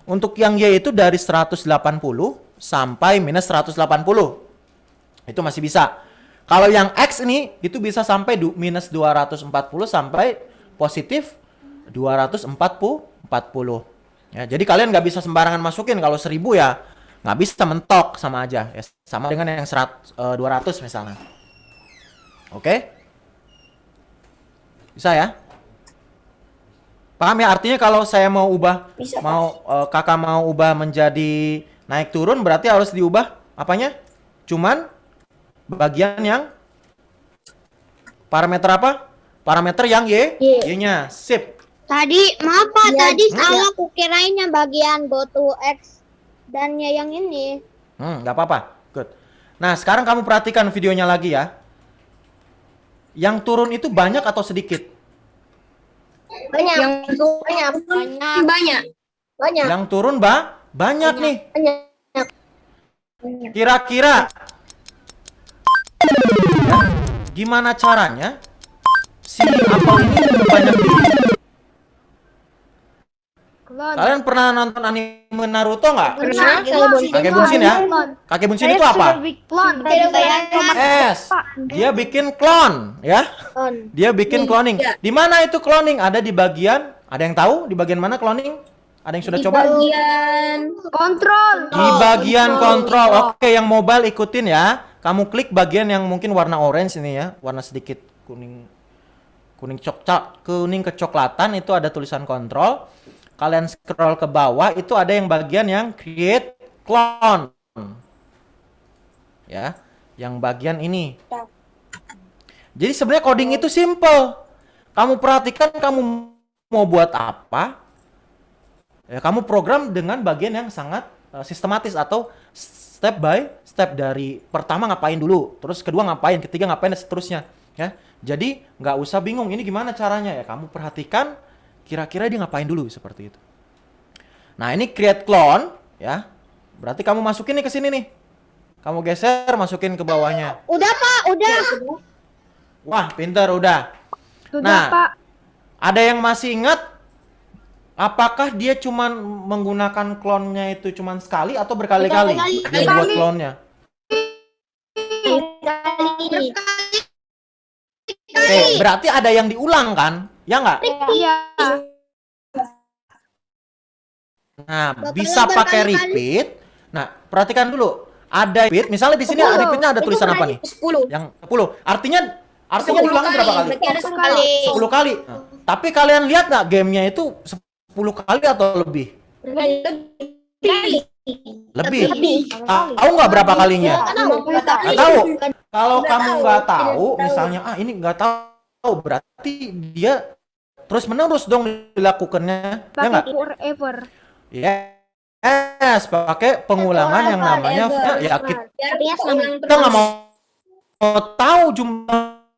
Untuk yang Y itu dari 180 sampai minus 180. Itu masih bisa. Kalau yang X ini itu bisa sampai minus 240 sampai positif 240. Ya, jadi kalian nggak bisa sembarangan masukin. Kalau 1000 ya nggak bisa mentok, sama aja. Ya, sama dengan yang 200 misalnya. Oke? Bisa ya? Paham ya? Artinya kalau saya mau ubah,
Bisa,
kakak mau ubah menjadi naik turun, berarti harus diubah apanya? Cuman bagian yang parameter apa? Parameter yang Y-nya. Sip.
Tadi, maaf Pak,
Iya,
tadi
iya.
salah kukirainnya bagian go to X dan yang ini.
Nggak apa-apa. Good. Nah, sekarang kamu perhatikan videonya lagi ya. Yang turun itu banyak atau sedikit?
Banyak.
Yang
Banyak.
banyak.
Banyak.
Yang turun banyak nih.
Banyak.
Kira-kira ya, gimana caranya si apel ini banyak di...
Klon.
Kalian pernah nonton anime Naruto nggak?
Pernah, saya bunsin.
Kakek bunsin ya? Kakek bunsin itu apa?
Klon.
Dia bikin klon ya. Dia bikin cloning.
Iya.
Di mana itu cloning? Ada di bagian, ada yang tahu di bagian mana cloning? Ada yang sudah
Di
coba?
bagian
Kontrol.
Di bagian kontrol. Oke, yang mobile ikutin ya. Kamu klik bagian yang mungkin warna orange ini ya, warna sedikit kuning kecoklatan, itu ada tulisan kontrol. Kalian scroll ke bawah, itu ada yang bagian yang create clone. Ya, yang bagian ini. Jadi sebenarnya coding itu simple. Kamu perhatikan kamu mau buat apa? Ya, kamu program dengan bagian yang sangat sistematis atau step by step dari pertama ngapain dulu, terus kedua ngapain, ketiga ngapain, dan seterusnya ya. Jadi nggak usah bingung ini gimana caranya ya, kamu perhatikan kira-kira dia ngapain dulu seperti itu. Nah ini create clone ya, berarti kamu masukin nih ke sini nih, kamu geser masukin ke bawahnya.
Udah Pak, udah.
Wah pinter udah.
Sudah,
Nah
Pak.
ada yang masih ingat apakah dia cuman menggunakan klonnya itu cuman sekali atau berkali-kali dia buat klonnya? Oke, berarti ada yang diulang kan? Ya nggak?
Iya.
Nah, bisa pakai repeat. Nah, perhatikan dulu. Ada repeat, misalnya di sini repeatnya ada tulisan apa nih?
10.
Yang 10. Artinya diulangnya berapa kali?
Berarti ada 10
10 kali. Nah, tapi kalian lihat nggak gamenya itu 10 kali atau lebih? Lebih. Tahu nggak berapa kalinya? Nggak tahu. Kalau kamu nggak tahu, misalnya ini nggak tahu, berarti dia terus menerus dong dilakukannya, ya nggak?
Pakai forever.
Yes, pakai pengulangan yang namanya ya kita nggak mau tahu jumlahnya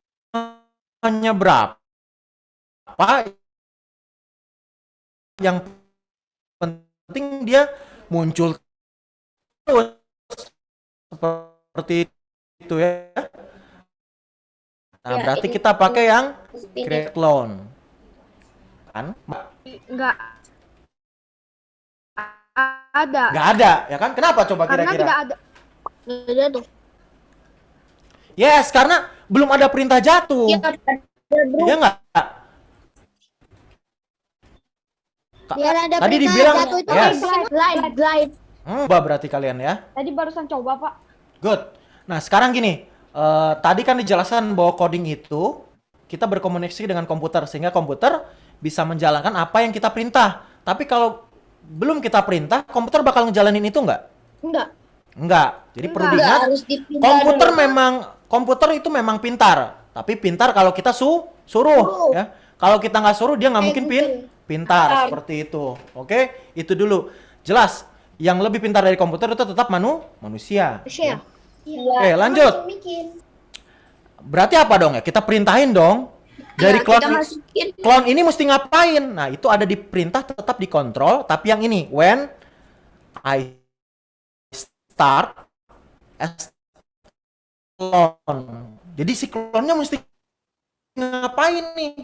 berapa. Yang penting dia muncul terus seperti itu ya. Nah, berarti kita pakai yang create clone. Kan?
Nggak ada.
Nggak ada, ya kan? Kenapa coba
Karena
kira-kira?
tidak ada.
Udah tuh.
Yes, karena belum ada perintah jatuh. Iya nggak?
Biar ada
Tadi
perintah
dibilang,
jatuh itu
yes.
glide.
Coba berarti kalian ya.
Tadi barusan coba, Pak.
Good. Nah, sekarang gini. Tadi kan dijelaskan bahwa coding itu kita berkomunikasi dengan komputer sehingga komputer bisa menjalankan apa yang kita perintah. Tapi kalau belum kita perintah, komputer bakal ngejalanin itu nggak? Enggak. Jadi perlu diingat, komputer itu memang pintar. Tapi pintar kalau kita suruh, ya. Kalau kita nggak suruh, dia nggak mungkin pintar seperti itu. Oke, itu dulu. Jelas. Yang lebih pintar dari komputer itu tetap manusia. Ya. Oke, lanjut. Berarti apa dong ya? Kita perintahin dong. Dari clone ini mesti ngapain? Nah, itu ada di perintah tetap dikontrol, tapi yang ini when I start as clone. Jadi si clone-nya mesti ngapain nih?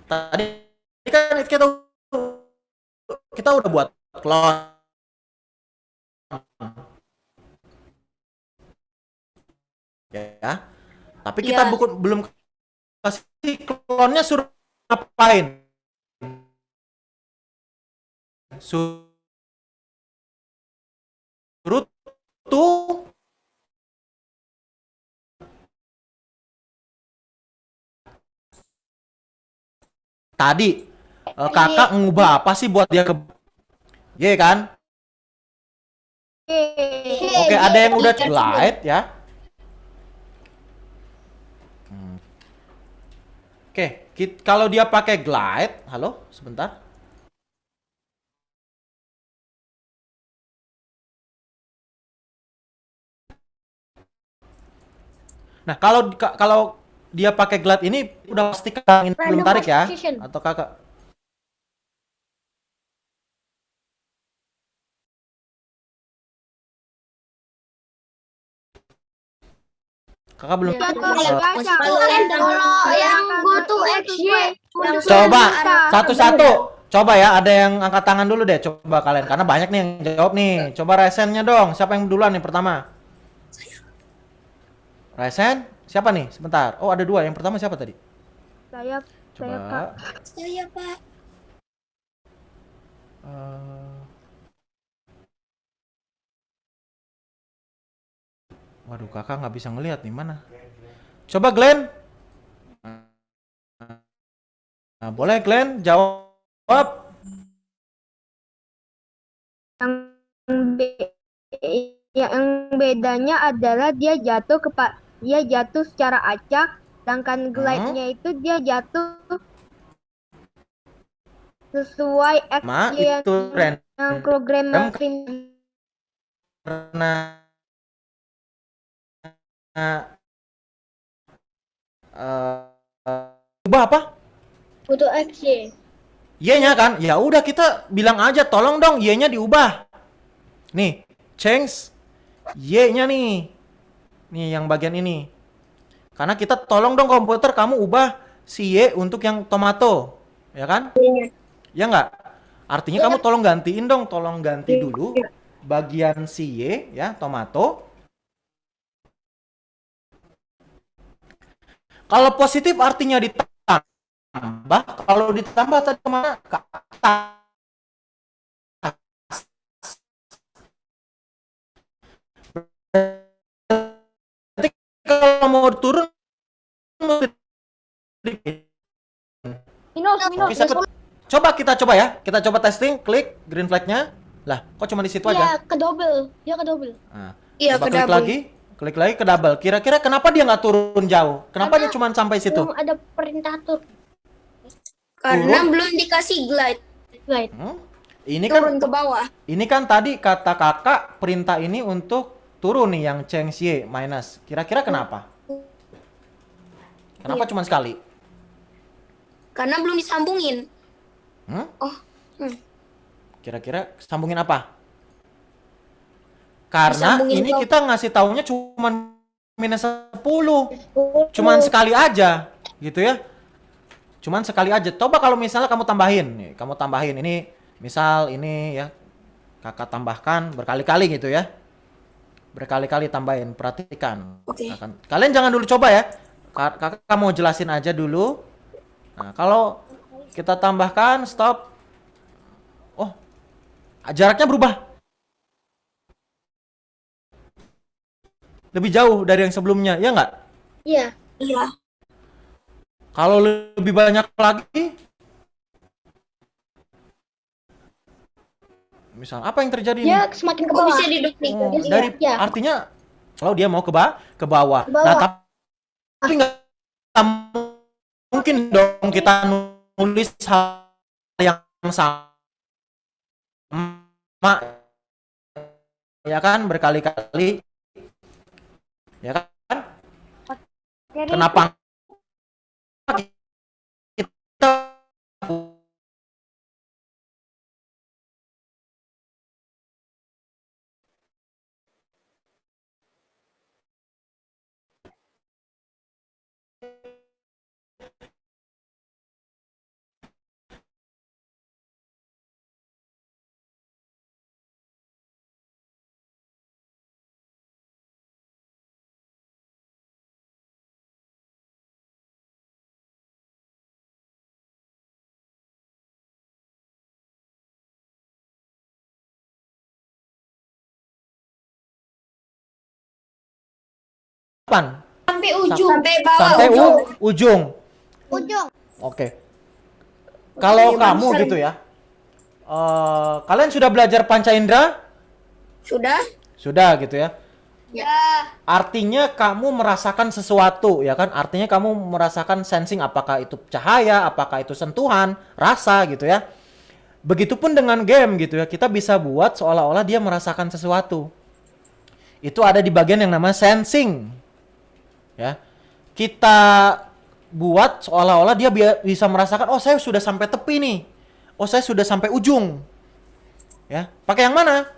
Tadi kan kita udah buat clone. Ya. Tapi kita belum kasih klonnya suruh ngapain? Suruh tuh tadi kakak ngubah apa sih buat dia ke kan? Oke, ada yang udah glide ya. Oke, kalau dia pakai glide, halo, sebentar. Nah, kalau dia pakai glide ini udah pasti kakak ini belum tarik ya, atau kakak? Kakak belum.
Kalau yang go to XY.
Coba satu-satu. Coba ya, ada yang angkat tangan dulu deh. Coba kalian, karena banyak nih yang jawab nih. Coba Resen-nya dong. Siapa yang duluan nih pertama? Resen? Siapa nih? Sebentar. Oh, ada dua. Yang pertama siapa tadi?
Saya
Coba.
Kak.
Saya, Pak.
Waduh, kakak nggak bisa ngelihat nih mana. Coba Glenn. Nah, boleh Glenn jawab.
Yang bedanya adalah dia jatuh secara acak, sedangkan glide-nya itu dia jatuh sesuai X,
Ma,
Y
itu
yang programmer
random
print.
karena ubah apa?
Butuh X, Y.
Y-nya kan? Ya udah kita bilang aja tolong dong Y-nya diubah. Nih, change Y-nya nih. Nih yang bagian ini. Karena kita tolong dong komputer kamu ubah si Y untuk yang tomato. Ya kan? Ya nggak? Artinya kamu tolong gantiin dong, tolong ganti dulu bagian si Y ya, tomato. Kalau positif artinya ditambah, kalau ditambah tadi kemana? Ke atas. Berarti kalau mau turun,
Minus.
coba kita coba ya, kita coba testing, klik green flag-nya. Lah, kok cuma di situ aja?
Iya, ke double. Dia ke double.
Nah,
Iya,
coba
ke
klik
double.
lagi, klik lagi ke double. Kira-kira kenapa dia nggak turun jauh? Kenapa dia cuma sampai situ?
Belum ada perintah tur.
Karena
Turun.
belum dikasih glide.
Guide.
Ini kan
Turun ke bawah.
Ini kan tadi kata kakak perintah ini untuk turun nih yang change Y minus. Kira-kira kenapa? Kenapa cuma sekali?
Karena belum disambungin.
Hmm?
Oh,
Kira-kira sambungin apa? Karena
Disambungin
ini
ke-
kita ngasih taunya cuma minus 10. Cuman sekali aja, gitu ya. Cuman sekali aja. Coba kalau misalnya kamu tambahin, nih, kamu tambahin ini, misal ini ya, kakak tambahkan berkali-kali gitu ya. Berkali-kali tambahin, perhatikan.
Oke.
Kalian jangan dulu coba ya. Kakak mau jelasin aja dulu. Nah, kalau kita tambahkan, stop. Oh, jaraknya berubah. Lebih jauh dari yang sebelumnya, ya nggak?
Iya.
iya.
Kalau lebih banyak lagi, misal apa yang terjadi nih?
Dia semakin ke
Kok
bawah.
bisa diduplik?
Oh,
Iya,
dari
iya.
artinya kalau dia mau ke bawah.
Ke bawah.
Nah, tapi nggak mungkin dong kita nulis hal yang sama, ya kan, berkali-kali, ya kan? Kenapa kita kapan?
Sampai ujung. Sampai bawah
Sampai
ujung.
ujung.
Ujung.
Oke. Kalau
Oke,
kamu
bagus.
gitu ya, kalian sudah belajar panca indera?
Sudah?
Sudah gitu ya.
Ya.
Artinya kamu merasakan sesuatu, ya kan? Artinya kamu merasakan sensing, apakah itu cahaya, apakah itu sentuhan, rasa gitu ya. Begitupun dengan game gitu ya, kita bisa buat seolah-olah dia merasakan sesuatu. Itu ada di bagian yang namanya sensing. Ya. Kita buat seolah-olah dia bisa merasakan, oh saya sudah sampai tepi nih. Oh saya sudah sampai ujung. Ya, pakai yang mana?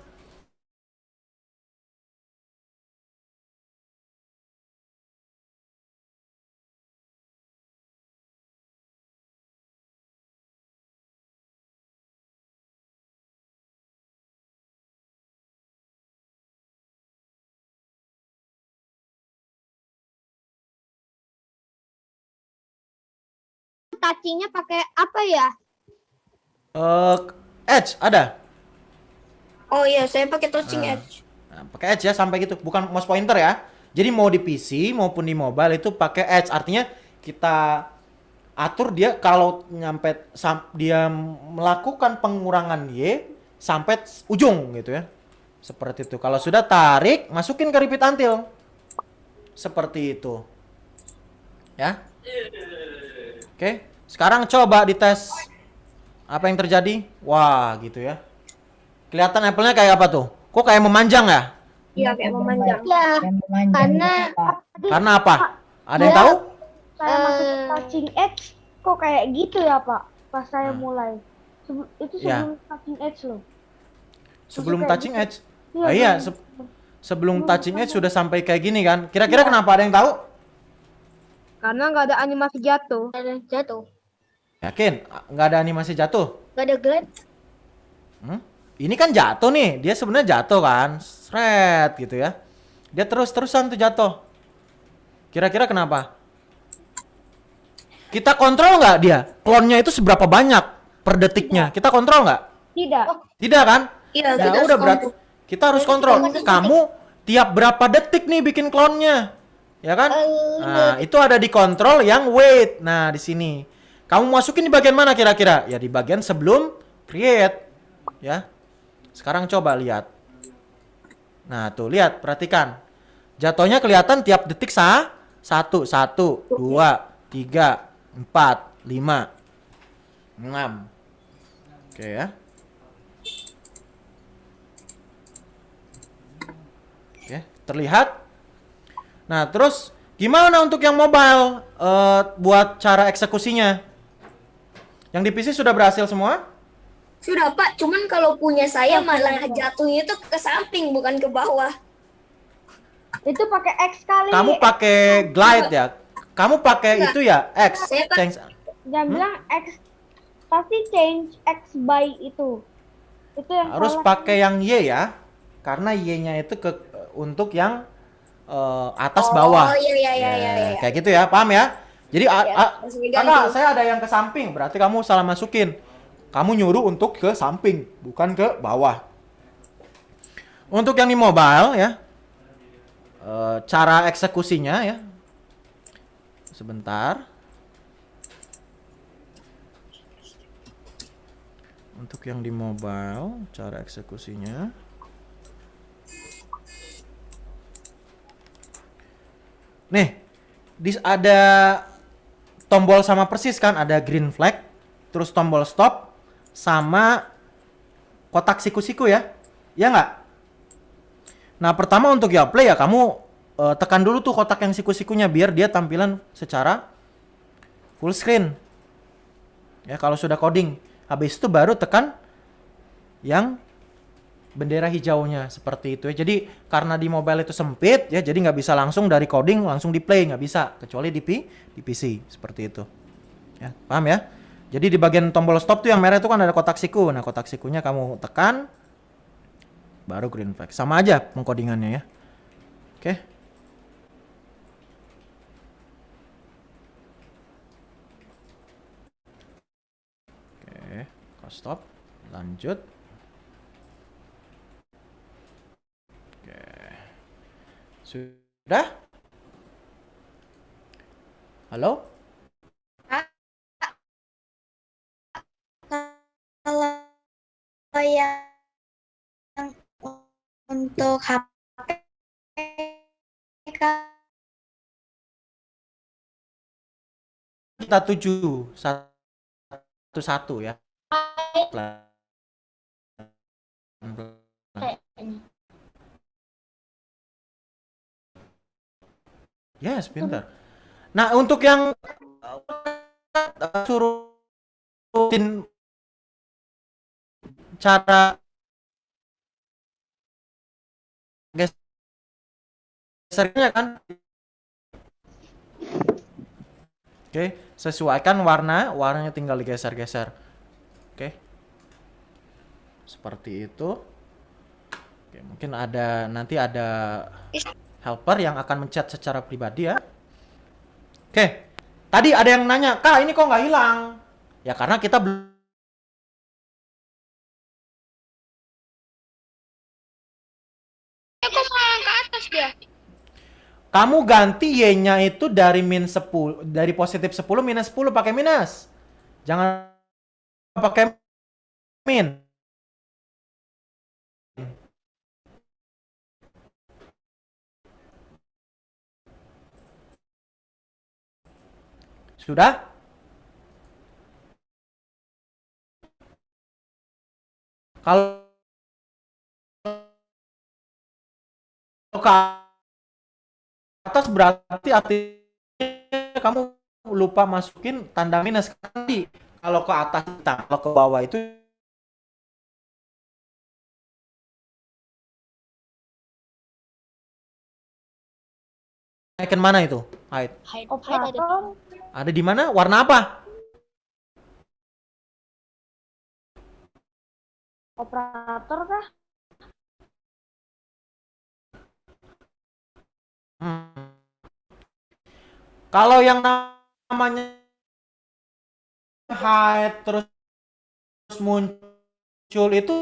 Touchingnya pakai apa ya?
Edge ada.
Oh iya, saya pakai touching edge.
Nah, pakai edge ya sampai gitu, bukan mouse pointer ya. Jadi mau di PC maupun di mobile itu pakai edge. Artinya kita atur dia kalau nyampe dia melakukan pengurangan Y sampai ujung gitu ya. Seperti itu. Kalau sudah tarik, masukin ke repeat until. Seperti itu. Ya. Oke, sekarang coba dites. Apa yang terjadi? Wah, gitu ya. Kelihatan Apple-nya kayak apa tuh? Kok kayak memanjang ya?
Iya kayak memanjang.
Ya,
Yang memanjang
karena
gitu, Pak.
Karena apa? Ada yang
dia-
tahu?
saya masuk ke touching edge kok kayak gitu ya Pak. Pas saya
Nah.
mulai. Itu
Ya.
sebelum touching edge loh.
Sebelum
kayak
touching
gitu.
edge.
Iya,
Ah, iya,
sebelum-
sebelum touching edge sudah sampai kayak gini kan? Kira-kira kenapa? Ada yang tahu?
Karena nggak ada animasi jatuh.
Jatuh.
Yakin? Nggak ada animasi jatuh?
Gak ada glide.
Hmm? Ini kan jatuh nih, dia sebenarnya jatuh kan, seret gitu ya. Dia terus-terusan tuh jatuh. Kira-kira kenapa? Kita kontrol nggak dia? Klonnya itu seberapa banyak per detiknya? Kita kontrol nggak?
Tidak.
Tidak kan?
Iya,
Ya
kita
udah
harus
berarti kita harus kontrol. Kamu tiap berapa detik nih bikin klonnya? Ya kan? Nah, itu ada di kontrol yang wait. Nah, di sini. Kamu masukin di bagian mana kira-kira? Ya di bagian sebelum create. Ya. Sekarang coba lihat. Nah, tuh lihat, perhatikan. Jatuhnya kelihatan tiap detik 1, 1, 2, 3, 4, 5, 6. Oke ya. Oke, terlihat. Nah, terus gimana untuk yang mobile? Buat cara eksekusinya? Yang di PC sudah berhasil semua?
Sudah Pak, cuman kalau punya saya malah jatuhnya itu ke samping bukan ke bawah.
Itu pakai X kali.
Kamu pakai glide ya? Kamu pakai
Enggak.
itu ya? X.
Saya kan-
Change.
Jangan bilang X. Pasti change X by itu. Itu yang
Harus
salah.
pakai yang Y ya. Karena Y-nya itu untuk yang atas bawah.
Oh iya iya iya
Ya,
iya. iya.
kayak gitu ya, paham ya? Jadi
harus diganti.
kakak, saya ada yang ke samping, berarti kamu salah masukin. Kamu nyuruh untuk ke samping, bukan ke bawah. Untuk yang di mobile ya, cara eksekusinya ya. Sebentar. Untuk yang di mobile, cara eksekusinya. Nih, ada tombol sama persis kan, ada green flag, terus tombol stop, sama kotak siku-siku ya, ya nggak? Nah pertama untuk ya play ya kamu tekan dulu tuh kotak yang siku-sikunya biar dia tampilan secara full screen. Ya kalau sudah coding, habis itu baru tekan yang bendera hijaunya seperti itu ya. Jadi karena di mobile itu sempit ya, jadi nggak bisa langsung dari coding langsung di play, nggak bisa kecuali di PC seperti itu. Ya, paham ya? Jadi di bagian tombol stop tuh yang merah itu kan ada kotak siku. Nah kotak sikunya kamu tekan, baru green flag. Sama aja pengkodingannya ya. Oke. Oke, stop, lanjut. Sudah? Halo?
Kalau yang untuk HP
Kita tuju satu-satu ya. Yes, pintar. Nah, untuk yang suruhin cara gesernya kan. Oke, sesuaikan warnanya tinggal digeser-geser. Oke. Seperti itu. Oke, mungkin nanti ada helper yang akan menchat secara pribadi ya. Oke. Tadi ada yang nanya, "Kak, ini kok nggak hilang?" Ya karena kita belum Kamu ganti Y-nya itu dari -10, dari +10 -10 pakai minus. Jangan pakai min. Sudah? Kalau ke atas berarti artinya kamu lupa masukin tanda minus tadi. Kalau ke atas, kalau ke bawah itu icon mana itu? Hide.
Operator.
Ada di mana? Warna apa?
Operator kah?
Hmm. Kalau yang namanya hide terus muncul itu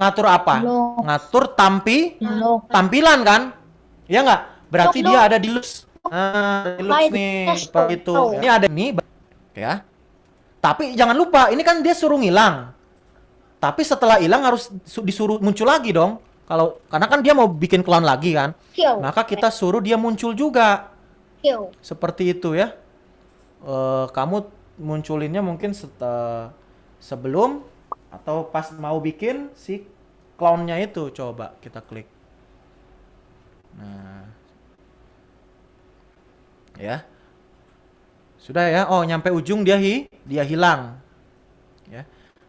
ngatur apa? Ngatur tampilan kan? Ya nggak? Berarti dia ada di looks. Di looks nih, seperti itu. Ini ada nih, ya. Tapi jangan lupa, ini kan dia suruh ngilang. Tapi setelah hilang harus disuruh muncul lagi dong. Karena kan dia mau bikin clone lagi kan. Maka kita suruh dia muncul juga. Seperti itu ya. Kamu munculinnya mungkin sebelum atau pas mau bikin si clone-nya itu. Coba kita klik. Nah. Ya. Sudah ya. Oh, nyampe ujung dia hilang. Ya.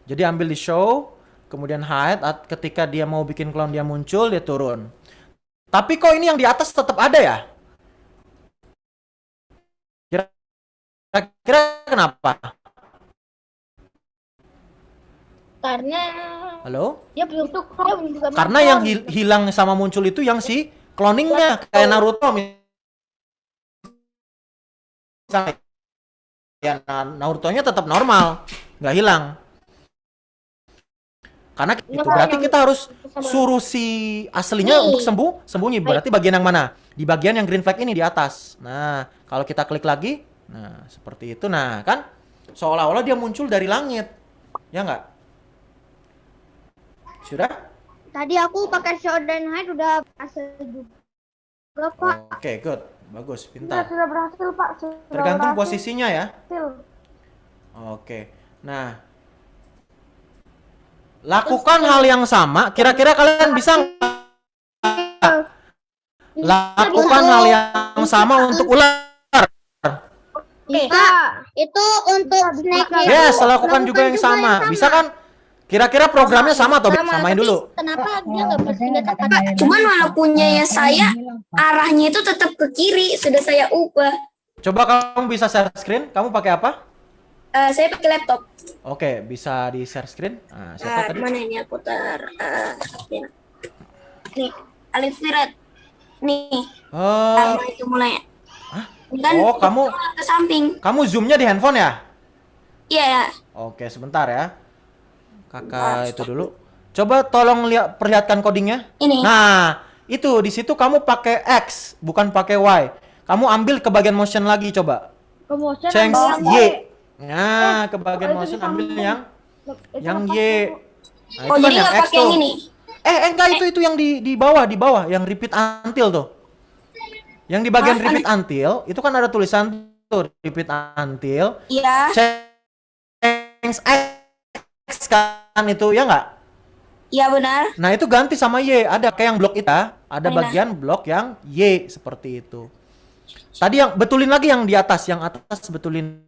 Jadi ambil di show, kemudian hide, ketika dia mau bikin clone dia muncul, dia turun. Tapi kok ini yang di atas tetap ada ya? Kira-kira kenapa?
Karena
Halo?
dia belum juga
Karena yang hilang sama muncul itu yang si cloningnya, kayak Naruto misalnya. Ya, Naruto-nya tetap normal, nggak hilang. Karena itu berarti kita harus suruh si aslinya untuk sembunyi. Berarti bagian yang mana? Di bagian yang green flag ini di atas. Nah, kalau kita klik lagi, nah seperti itu. Nah, kan seolah-olah dia muncul dari langit. Ya nggak? Sudah?
Tadi aku pakai show dan hide udah berhasil juga, Pak.
Oke, good. Bagus, pintar.
Sudah berhasil, Pak.
Tergantung posisinya ya.
Berhasil.
Oke. Nah, lakukan hal yang sama. Kira-kira kalian bisa nggak? Lakukan hal yang sama untuk ular.
Pak, itu untuk snake.
Yes, lakukan juga yang sama. Bisa kan? Kira-kira programnya sama atau samain dulu?
Kenapa dia nggak bersenjata pada
Pak, cuman walaupun ya saya arahnya itu tetap ke kiri, sudah saya ubah.
Coba kamu bisa share screen. Kamu pakai apa?
Saya pakai laptop.
Oke, bisa di share screen. Nah, siapa tadi?
Mana ini aku nih, Alif Firat. Nih, itu mulai. Ini kan
kamu
ke samping.
Kamu zoomnya di handphone ya?
Iya ya.
Oke, sebentar ya. Kakak itu dulu. Coba tolong perlihatkan codingnya.
Ini.
Nah, itu di situ kamu pakai X, bukan pakai Y. Kamu ambil ke bagian motion lagi coba.
Ke motion
Change
ambil
Y. Nah, ke bagian motion ambil yang Y. Nah, itu kan
jadi
yang
nggak
X
pakai yang
tuh.
ini.
Enggak, itu yang di bawah, yang repeat until tuh. Yang di bagian repeat until, itu kan ada tulisan tuh repeat until.
Iya.
Change X kan itu ya nggak?
Iya benar.
Nah itu ganti sama Y. Ada kayak yang blok itu, ada bagian blok yang Y seperti itu. Tadi yang betulin lagi yang di atas, betulin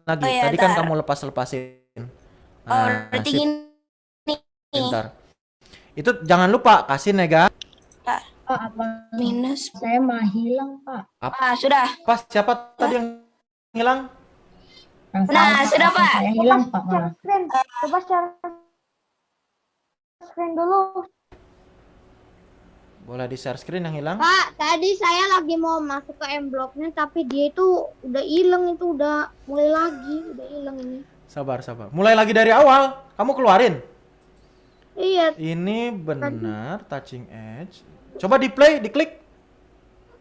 lagi.
Oh, iya,
Tadi kan kamu lepasin. Nah,
berarti
sip.
gini.
Bentar. Itu jangan lupa kasih nega.
Pak, apa
Minus.
saya mah hilang, Pak?
Sudah.
Pas siapa tadi yang hilang?
Nah, sudah, Pak.
Saya hilang, Pak, malah.
Coba share screen dulu.
Boleh di share screen yang hilang?
Pak, tadi saya lagi mau masuk ke M blocknya tapi dia itu udah hilang, itu udah mulai lagi, udah hilang ini.
Sabar. Mulai lagi dari awal. Kamu keluarin.
Iya.
Ini benar touching edge. Coba di play, diklik.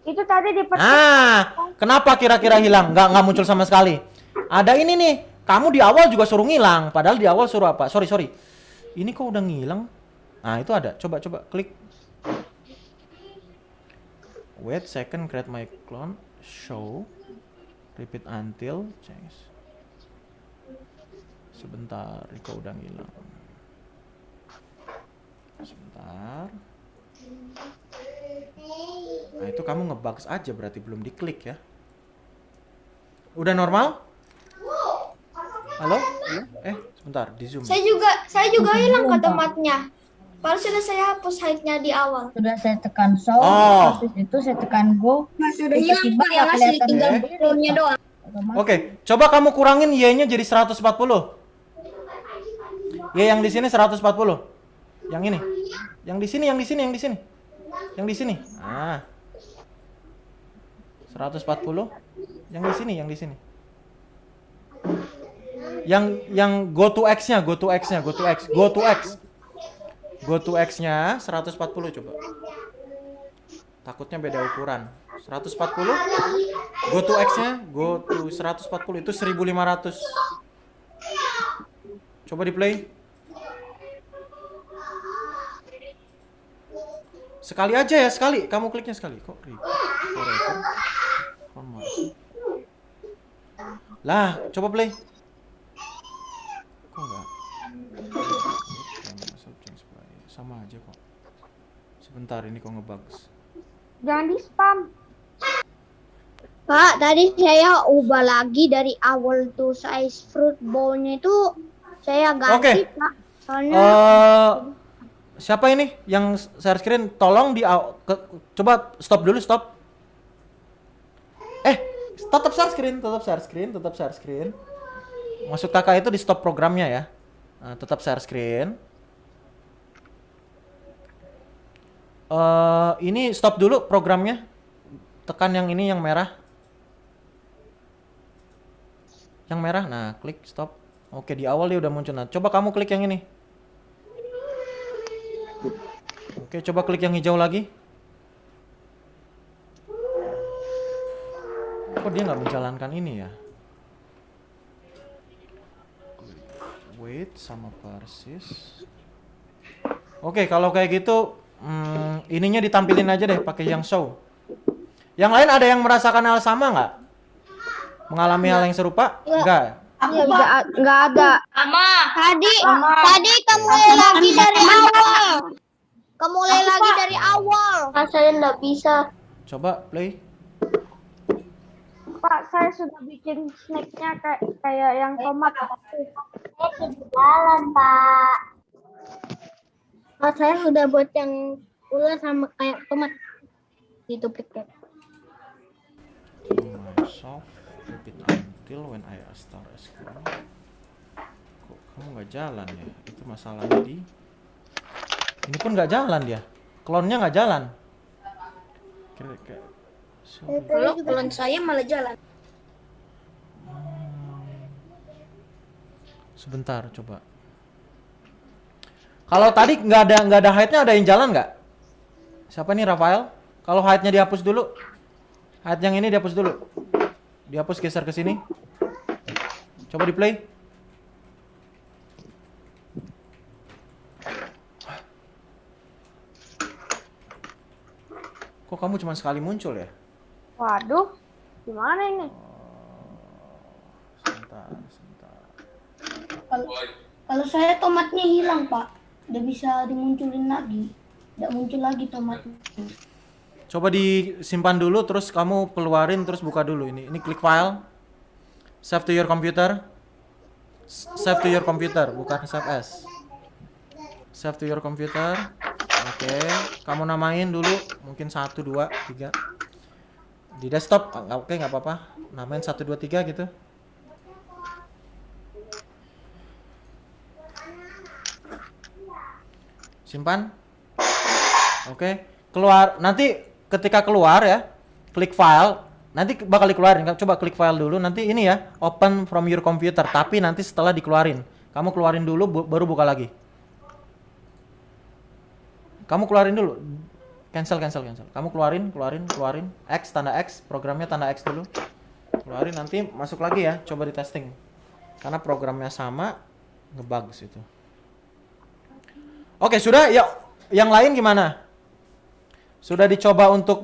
Itu tadi dipetik.
Nah, kenapa kira-kira hilang? Nggak muncul sama sekali. Ada ini nih. Kamu di awal juga suruh ngilang. Padahal di awal suruh apa? Sorry. Ini kok udah ngilang? Nah, itu ada. Coba klik. Wait second, create my clone. Show. Repeat until change. Sebentar, Riko udah ngilang. Sebentar. Nah, itu kamu ngebugs aja berarti belum diklik ya. Udah normal? Halo? Sebentar, di zoom.
Saya juga hilang ke tempatnya. Baru sudah saya hapus hide-nya di awal.
Sudah saya tekan show,
Oh.
habis itu saya tekan go.
Sudah hilang
Tiba-tiba
yang
nggak
asli
kelihatan
tinggal
lagi.
background-nya doang.
Otomatis.
Oke, coba kamu kurangin Y-nya jadi 140. Y yang di sini 140. Yang ini. Yang di sini, yang di sini, yang di sini. Yang di sini. Ah. 140. Yang di sini, yang di sini. Yang go to X-nya, go to X-nya, go to X, go to X. Go to X-nya 140 coba. Takutnya beda ukuran. 140. Go to X-nya, go to 140 itu 1500. Coba di play. Sekali aja ya, sekali. Kamu kliknya sekali. Kok forever? Lah, coba play. Kok enggak? Sama aja kok. Sebentar, ini kok ngebugs.
Jangan di spam.
Pak, tadi saya ubah lagi dari awal tuh size fruit bowl-nya itu saya ganti,
Oke.
Pak. Soalnya
Siapa ini yang share screen? Tolong coba stop dulu, stop. Tetap share screen, tetap share screen, tetap share screen. Maksud kakak itu di stop programnya ya. Nah, tetap share screen. Ini stop dulu programnya. Tekan yang ini, yang merah. Yang merah, nah klik stop. Oke, di awal dia udah muncul. Nah, coba kamu klik yang ini. Oke, coba klik yang hijau lagi. Kok dia nggak menjalankan ini ya? Wait sama persis. Oke, kalau kayak gitu, ininya ditampilin aja deh pakai yang show. Yang lain ada yang merasakan hal sama nggak? Mengalami hal yang serupa? Enggak.
Nggak ada.
Tadi kamu mulai lagi dari awal. Kamu mulai lagi dari awal.
Saya nggak bisa.
Coba play.
Pak, saya sudah bikin snacknya kayak yang tomat.
Jalan, Pak.
Pak, saya sudah buat yang ular sama kayak tomat. Itu pikir.
Myself repeat until when I start a scroll. Kok kamu nggak jalan ya? Itu masalahnya di. Ini pun nggak jalan dia. Klonnya nggak jalan.
Kalau klon saya malah jalan.
Sebentar, coba. Kalau tadi nggak ada hide-nya, ada yang jalan nggak? Siapa nih, Rafael? Kalau hide-nya dihapus dulu. Hide yang ini dihapus dulu. Dihapus, geser ke sini. Coba di play. Kok kamu cuma sekali muncul ya?
Waduh, gimana ini?
Sebentar.
Kalau saya tomatnya hilang, Pak. Udah bisa dimunculin lagi. Tidak muncul lagi tomatnya.
Coba disimpan dulu, terus kamu keluarin, terus buka dulu. Ini klik file. Save to your computer. Save to your computer, bukan save as. Save to your computer. Oke, kamu namain dulu. Mungkin 1, 2, 3. Di desktop, oke nggak apa-apa. Namain 1, 2, 3 gitu. Simpan. Oke, keluar. Nanti ketika keluar ya, klik file. Nanti bakal dikeluarin. Coba klik file dulu. Nanti ini ya, open from your computer. Tapi nanti setelah dikeluarin, kamu keluarin dulu, baru buka lagi. Kamu keluarin dulu. Cancel. Kamu keluarin. X, tanda X. Programnya tanda X dulu. Keluarin, nanti masuk lagi ya. Coba di testing. Karena programnya sama, ngebugs itu. Oke, sudah. Ya, yang lain gimana? Sudah dicoba untuk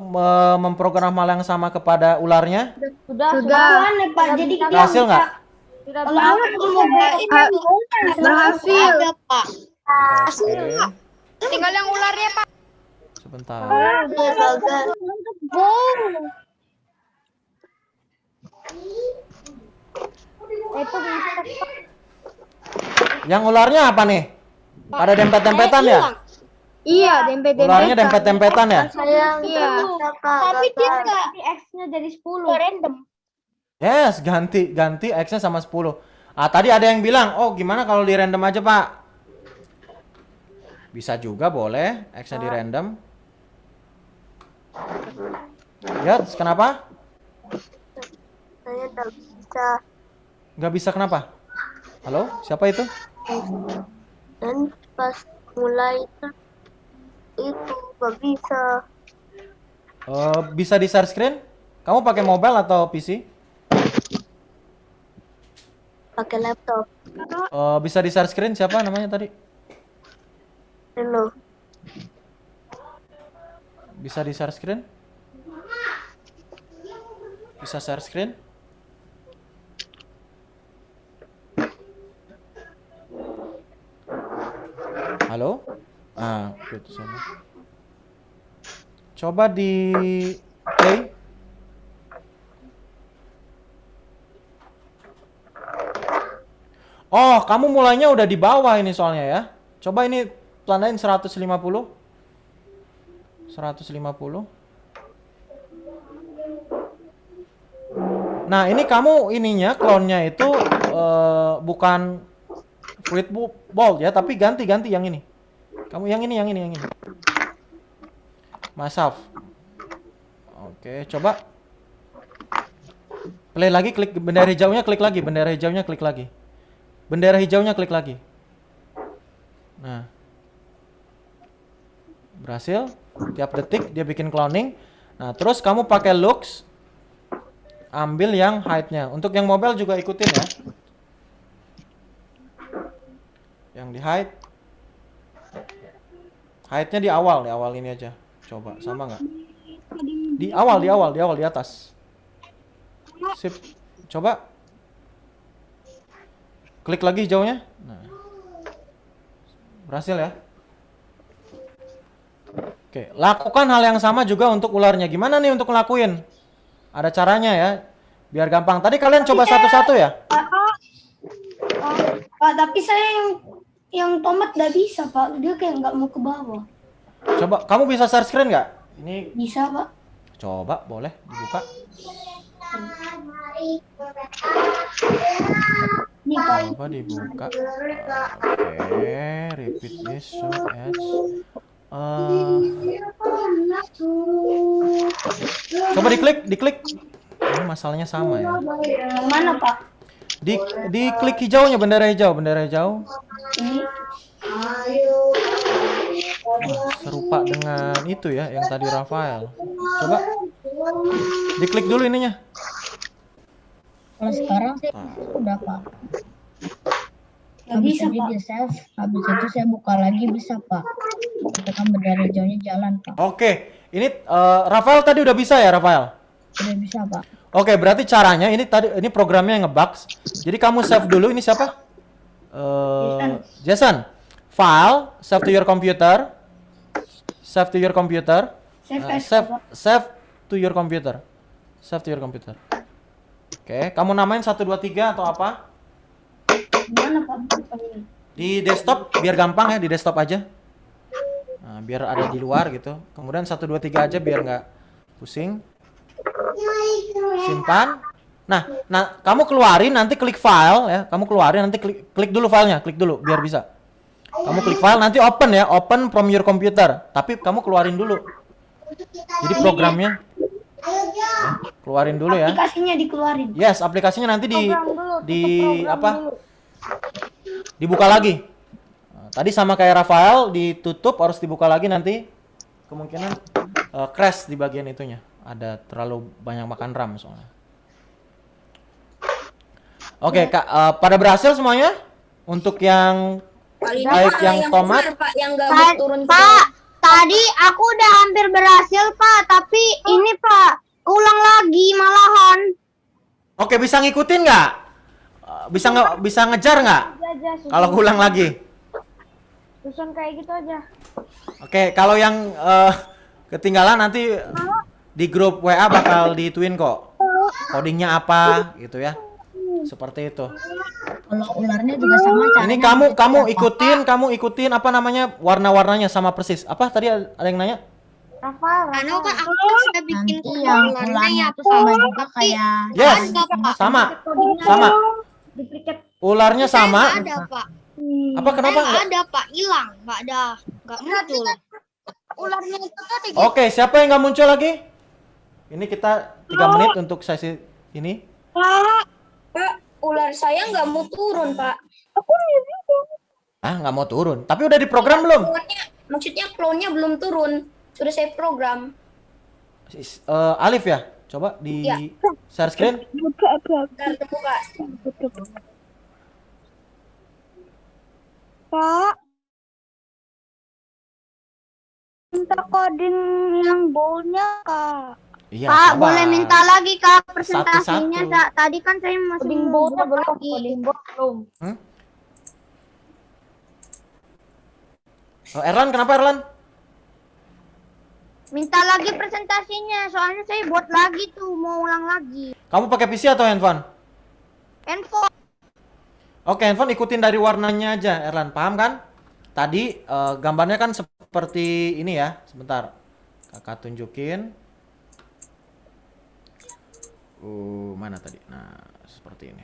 memprogram hal yang sama kepada ularnya?
Sudah.
Aneh, Pak. Jadi
Berhasil nggak?
Tidak
Kalau aku semoga
Berhasil.
ada, Pak.
Oke,
Tinggal yang ularnya, Pak.
sebentar.
Itu bisa, Pak.
Yang ularnya apa nih? Pada dempet-dempetan ya?
Iya, dempet-dempetan.
Ularnya dempet-dempetan ya?
Iya.
Tapi dia nggak di X-nya jadi 10. Random.
Yes, ganti X-nya sama 10. Ah, tadi ada yang bilang, "Oh, gimana kalau di random aja, Pak?" Bisa juga boleh X-nya di random. Ya, kenapa?
Saya tak bisa
Nggak bisa kenapa? Halo, siapa itu?
dan pas mulai itu nggak bisa.
Bisa di share screen? Kamu pakai mobile atau PC?
Pakai laptop.
Bisa di share screen siapa namanya tadi?
Hello.
Bisa di share screen? Bisa share screen? Halo? Ah, oke, itu sana. Coba di play. Oh, kamu mulainya udah di bawah ini soalnya ya. Coba ini tandain 150. 150. Nah, ini kamu ininya clone-nya itu bukan Fruit Bolt ya, tapi ganti yang ini. Kamu yang ini. Myself. Oke, coba. Play lagi, klik bendera hijaunya, klik lagi. Bendera hijaunya, klik lagi. Bendera hijaunya, klik lagi. Nah. Berhasil. Tiap detik dia bikin cloning. Nah, terus kamu pakai looks. Ambil yang height-nya. Untuk yang mobile juga ikutin ya. Yang di height. Height-nya di awal ini aja. Coba, sama nggak? Di awal, di atas. Sip. Coba. Klik lagi hijaunya. Nah. Berhasil ya. Oke, lakukan hal yang sama juga untuk ularnya. Gimana nih untuk ngelakuin? Ada caranya ya. Biar gampang. Tadi kalian coba satu-satu ya?
Pak, tapi saya yang tomat nggak bisa, Pak. Dia kayak nggak mau ke bawah.
Coba, kamu bisa share screen nggak? Ini
Bisa, Pak.
coba, boleh dibuka.
Ini, Pak.
Coba dibuka. Oke, repeat this show as. Coba diklik. Ini masalahnya sama ya.
Yang mana, Pak?
Di klik hijaunya, bendera hijau.
Ini.
Wah, serupa dengan itu ya, yang tadi Rafael. Coba diklik dulu ininya.
Kalau sekarang saya udah Pak.
Nggak
Habis
bisa,
itu
Pak.
di save, habis itu saya buka lagi bisa Pak. Tekan bendera hijaunya jalan Pak.
Oke, ini Rafael tadi udah bisa ya, Rafael?
Udah bisa Pak.
Oke, berarti caranya ini programnya yang nge-bugs. Jadi kamu save dulu, ini siapa? Jason. File, save to your computer. Save to your computer. Save to your computer. Save to your computer. Oke, kamu namain 1 2 3 atau apa?
Mana, Pak?
Di desktop biar gampang ya, di desktop aja. Nah, biar ada di luar gitu. Kemudian 1 2 3 aja biar nggak pusing. Simpan. Nah, kamu keluarin nanti klik file ya. Kamu keluarin nanti klik dulu filenya, klik dulu biar bisa. Kamu klik file nanti open ya, open from your computer. Tapi kamu keluarin dulu. Jadi programnya keluarin dulu ya.
Aplikasinya dikeluarin.
Yes, aplikasinya nanti dibuka lagi. Nah, tadi sama kayak Rafael ditutup, harus dibuka lagi nanti. Kemungkinan crash di bagian itunya. Ada terlalu banyak makan RAM soalnya. Oke, Kak, pada berhasil semuanya? Untuk yang
Kali
baik
ini
yang tomat.
benar, Pak, yang nggak turun ke
Pak, tadi aku udah hampir berhasil Pak, tapi ini Pak, ulang lagi malahan.
Oke, bisa ngikutin nggak? bisa ngejar nggak?
Aja,
Kalau ulang lagi.
susun kayak gitu aja.
Oke, kalau yang ketinggalan nanti di grup WA bakal dituin kok. Kodingnya apa gitu ya. Seperti itu.
Kalau ularnya juga sama caranya.
Ini kamu ikutin apa namanya warna-warnanya sama persis. Apa tadi ada yang nanya?
Rafael,
Anu kan aku udah bikin
Nanti yang ularnya itu sama juga kayak
Yes, sama. Sama.
duplicate.
Ularnya sama.
Nggak ada, Pak.
Apa kenapa
Nggak
enggak?
ada, Pak. Hilang. Nggak ada. Nggak muncul.
Ularnya itu tadi.
Oke, siapa yang nggak muncul lagi? Ini kita 3 menit untuk sesi ini.
Pak, ular saya nggak mau turun, Pak.
Ah, nggak mau turun. Tapi udah diprogram belum?
Maksudnya klonnya belum turun. Sudah saya program.
Alif ya? Coba di
Iya.
share screen.
Bentar, buka.
Pak, minta coding yang boldnya Kak.
Iya,
Kak,
sabar.
boleh minta lagi, Kak, presentasinya.
Satu-satu.
Tadi kan saya masih
Coding
mau
boldnya
buat
belum,
lagi.
coding bold belum.
Erlan, kenapa Erlan?
Minta lagi presentasinya, soalnya saya buat lagi tuh, mau ulang lagi.
Kamu pakai PC atau handphone?
Handphone.
Oke, handphone ikutin dari warnanya aja, Erlan. Paham kan? Tadi gambarnya kan seperti ini ya. Sebentar. Kakak tunjukin. Mana tadi? Nah, seperti ini.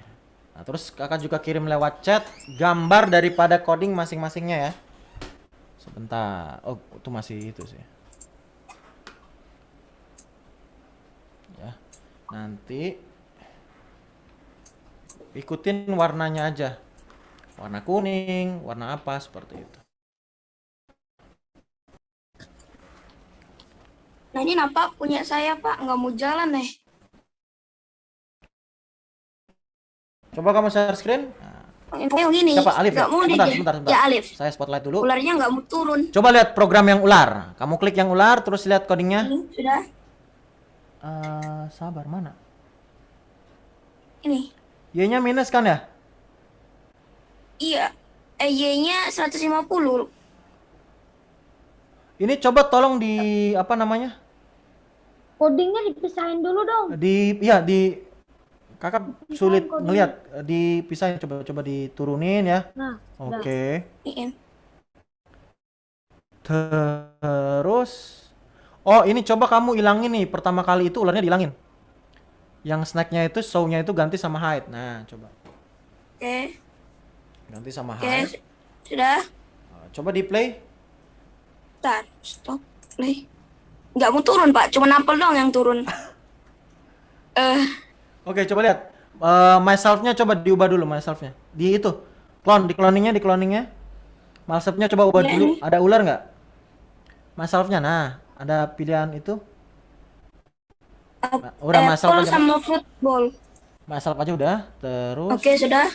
Nah, terus kakak juga kirim lewat chat gambar daripada coding masing-masingnya ya. Sebentar. Oh, itu masih itu sih. Ya. Nanti ikutin warnanya aja. Warna kuning, warna apa seperti itu.
Nah ini nampak punya saya, Pak. Nggak mau jalan nih.
Coba kamu share screen. Nah,
Yang gini.
siapa? Alif ya?
Nggak mau
Sebentar,
dia.
sebentar.
Ya, Alif.
Saya spotlight dulu.
Ularnya nggak mau turun.
Coba lihat program yang ular. Kamu klik yang ular, terus lihat codingnya.
Ini sudah.
Sabar, mana?
Ini.
Y-nya minus kan ya?
Iya. Y-nya 150.
Ini coba tolong di apa namanya?
Codingnya dipisahin dulu dong.
Di kakak sulit ngelihat, dipisahin, coba diturunin ya.
Nah,
Oke.
Ini.
Terus ini coba kamu ilangin nih, pertama kali itu ularnya dihilangin. Yang snacknya itu show-nya itu ganti sama hide. Nah, coba.
Oke.
Ganti sama
Oke.
hide.
Sudah.
Coba di play.
Bentar. Stop. Play. Nggak mau turun, Pak. Cuma nampel doang yang turun.
Oke, coba lihat. Myself-nya coba diubah dulu myself-nya. Di itu. Di cloningnya. Myself-nya coba ubah
Ya,
dulu.
ini.
Ada ular nggak? Myself-nya. Nah, ada pilihan itu. Udah myself
Apple
aja.
sama football.
Myself aja udah. Terus.
Oke, sudah.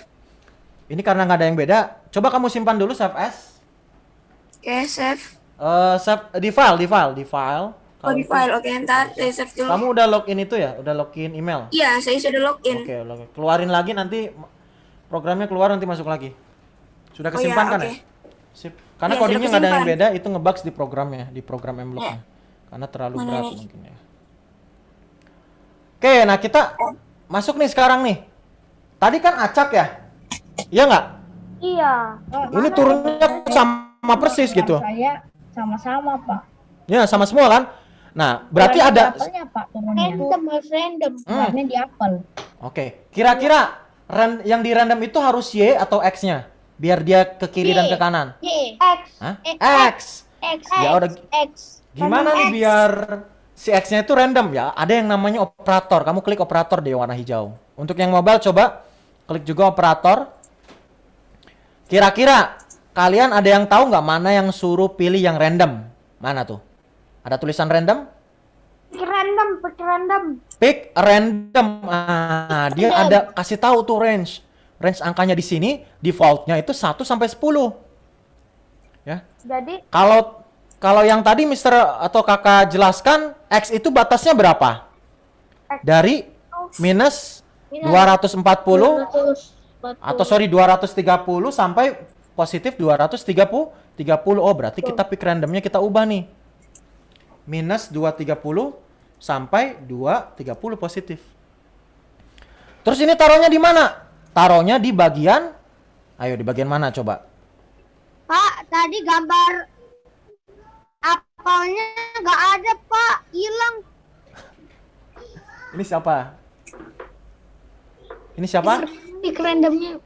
Ini karena nggak ada yang beda. Coba kamu simpan dulu save as.
Oke, save.
Save di file.
Oh, di file. Oke, ntar saya save dulu.
Kamu udah login itu ya? Udah login email?
Iya, saya sudah login.
Oke, keluarin lagi nanti programnya keluar nanti masuk lagi. Sudah kesimpan kan
oke.
ya? Sip. Karena
Iya,
codingnya
sudah
nggak ada yang
kesimpan.
beda, itu ngebugs di programnya, di program M-Block-nya. Karena terlalu
Mana
berat
nih?
mungkin ya. Oke, nah kita masuk nih sekarang nih. Tadi kan acak ya? Iya nggak?
iya.
Ini turunnya sama persis gitu.
Saya sama-sama, Pak.
Ya, sama semua kan? Nah, berarti
Warna
ada.
di apelnya, Pak, turunnya.
Random.
Warnanya di apel.
Oke, kira-kira yang di random itu harus Y atau X-nya? Biar dia ke kiri dan ke kanan.
Y.
X.
Hah?
X.
X.
X.
Ya udah.
X.
Gimana nih biar si X-nya itu random ya? Ada yang namanya operator. Kamu klik operator di warna hijau. Untuk yang mobile coba klik juga operator. Kira-kira kalian ada yang tahu nggak mana yang suruh pilih yang random? Mana tuh? Ada tulisan random?
Pick random.
Pick random. Dia ada kasih tahu tuh range. Range angkanya di sini defaultnya itu 1 sampai 10. Ya.
Jadi
Kalau yang tadi Mister atau Kakak jelaskan, X itu batasnya berapa? Dari minus 240 Atau sorry 230 sampai positif 230. Oh, berarti kita pick randomnya kita ubah nih. Minus 230 sampai 230 positif. Terus ini taruhnya di mana? Taruhnya di bagian, ayo di bagian mana coba?
Pak, tadi gambar apelnya nggak ada, Pak. Hilang.
Ini siapa? Ini siapa?
Pick randomnya.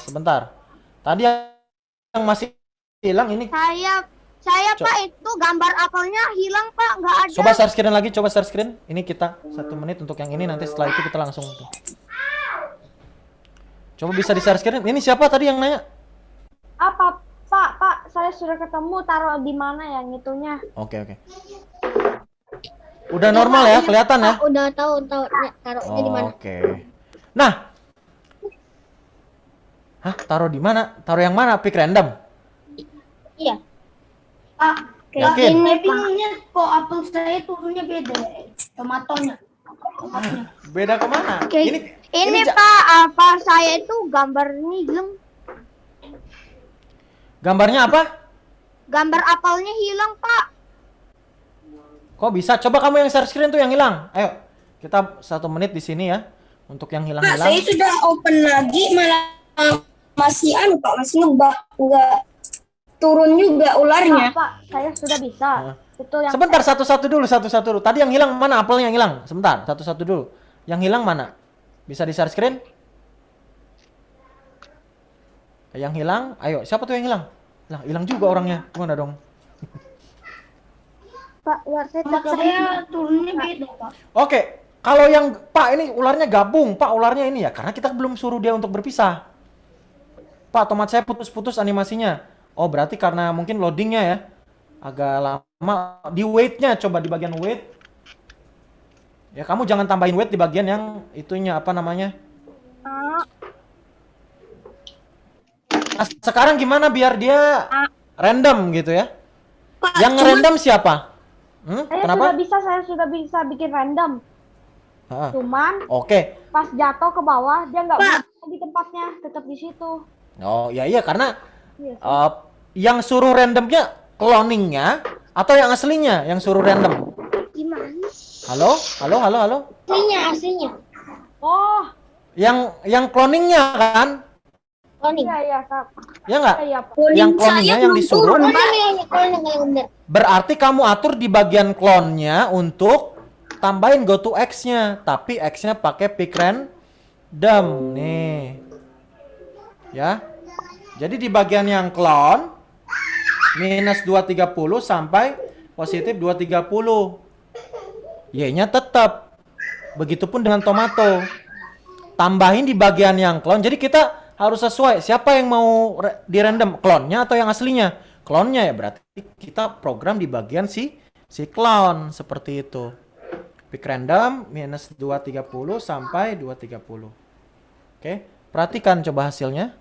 Sebentar. Tadi yang masih hilang ini.
Saya Pak, itu gambar apelnya hilang, Pak. Nggak ada.
Coba share screen lagi, coba share screen. Ini kita 1 menit untuk yang ini, nanti setelah itu kita langsung. Coba bisa di share screen. Ini siapa tadi yang nanya?
Apa, Pak, saya sudah ketemu, taruh di mana yang itunya?
Oke. Udah normal ya, kelihatan ya?
Udah tahu taruhnya di mana.
Oke. Nah. Hah, taruh di mana? Taruh yang mana? Pick random.
Iya.
Pak,
Yakin?
ini bingungnya kok apel saya turunnya beda. Tomatonya.
Beda kemana?
Ini Pak, apa saya itu gambar ini hilang.
Gambarnya apa?
Gambar apelnya hilang, Pak.
Kok bisa? Coba kamu yang share screen tuh yang hilang. Ayo, kita 1 menit di sini ya untuk yang
Pak,
hilang-hilang.
saya sudah open lagi malah masih Pak, masih nggak turun juga ularnya.
Pak, saya sudah bisa. Itu yang
Sebentar, satu-satu dulu. Tadi yang hilang mana? Apelnya yang hilang. Sebentar, satu-satu dulu. Yang hilang mana? Bisa di share screen? Yang hilang, ayo. Siapa tuh yang hilang? Lah, hilang juga orangnya. Gimana dong?
Pak, ular saya
Tomat saya turunnya beda, Pak.
Oke, kalau yang Pak ini ularnya gabung. Pak, ularnya ini ya. Karena kita belum suruh dia untuk berpisah. Pak, tomat saya putus-putus animasinya. Oh, berarti karena mungkin loadingnya ya. Agak lama. Di weight-nya, coba di bagian weight. Ya, kamu jangan tambahin weight di bagian yang itunya, apa namanya? Nah, sekarang gimana biar dia random gitu ya?
Pak,
Yang random siapa? Kenapa?
saya sudah bisa bikin random.
Ah,
Cuman
Oke.
pas jatuh ke bawah dia nggak
Pak.
berada di tempatnya, tetap di situ.
Oh, iya karena
Iya.
yang suruh randomnya cloningnya atau yang aslinya yang suruh random?
Gimana?
Halo?
Aslinya.
Oh,
Yang cloningnya kan?
iya, Kak.
Ya nggak?
Iya, Pak.
Yang cloningnya yang disuruh.
Yang bener.
Berarti kamu atur di bagian clone-nya untuk tambahin go to X-nya, tapi X-nya pakai pick random nih. Ya. Jadi di bagian yang clone minus 230 sampai positif 230. Y-nya tetap. Begitupun dengan tomato. Tambahin di bagian yang clone. Jadi kita harus sesuai siapa yang mau di random, clone-nya atau yang aslinya. Clone-nya ya berarti kita program di bagian si clone seperti itu. Pick random minus 230 sampai 230. Oke, perhatikan coba hasilnya.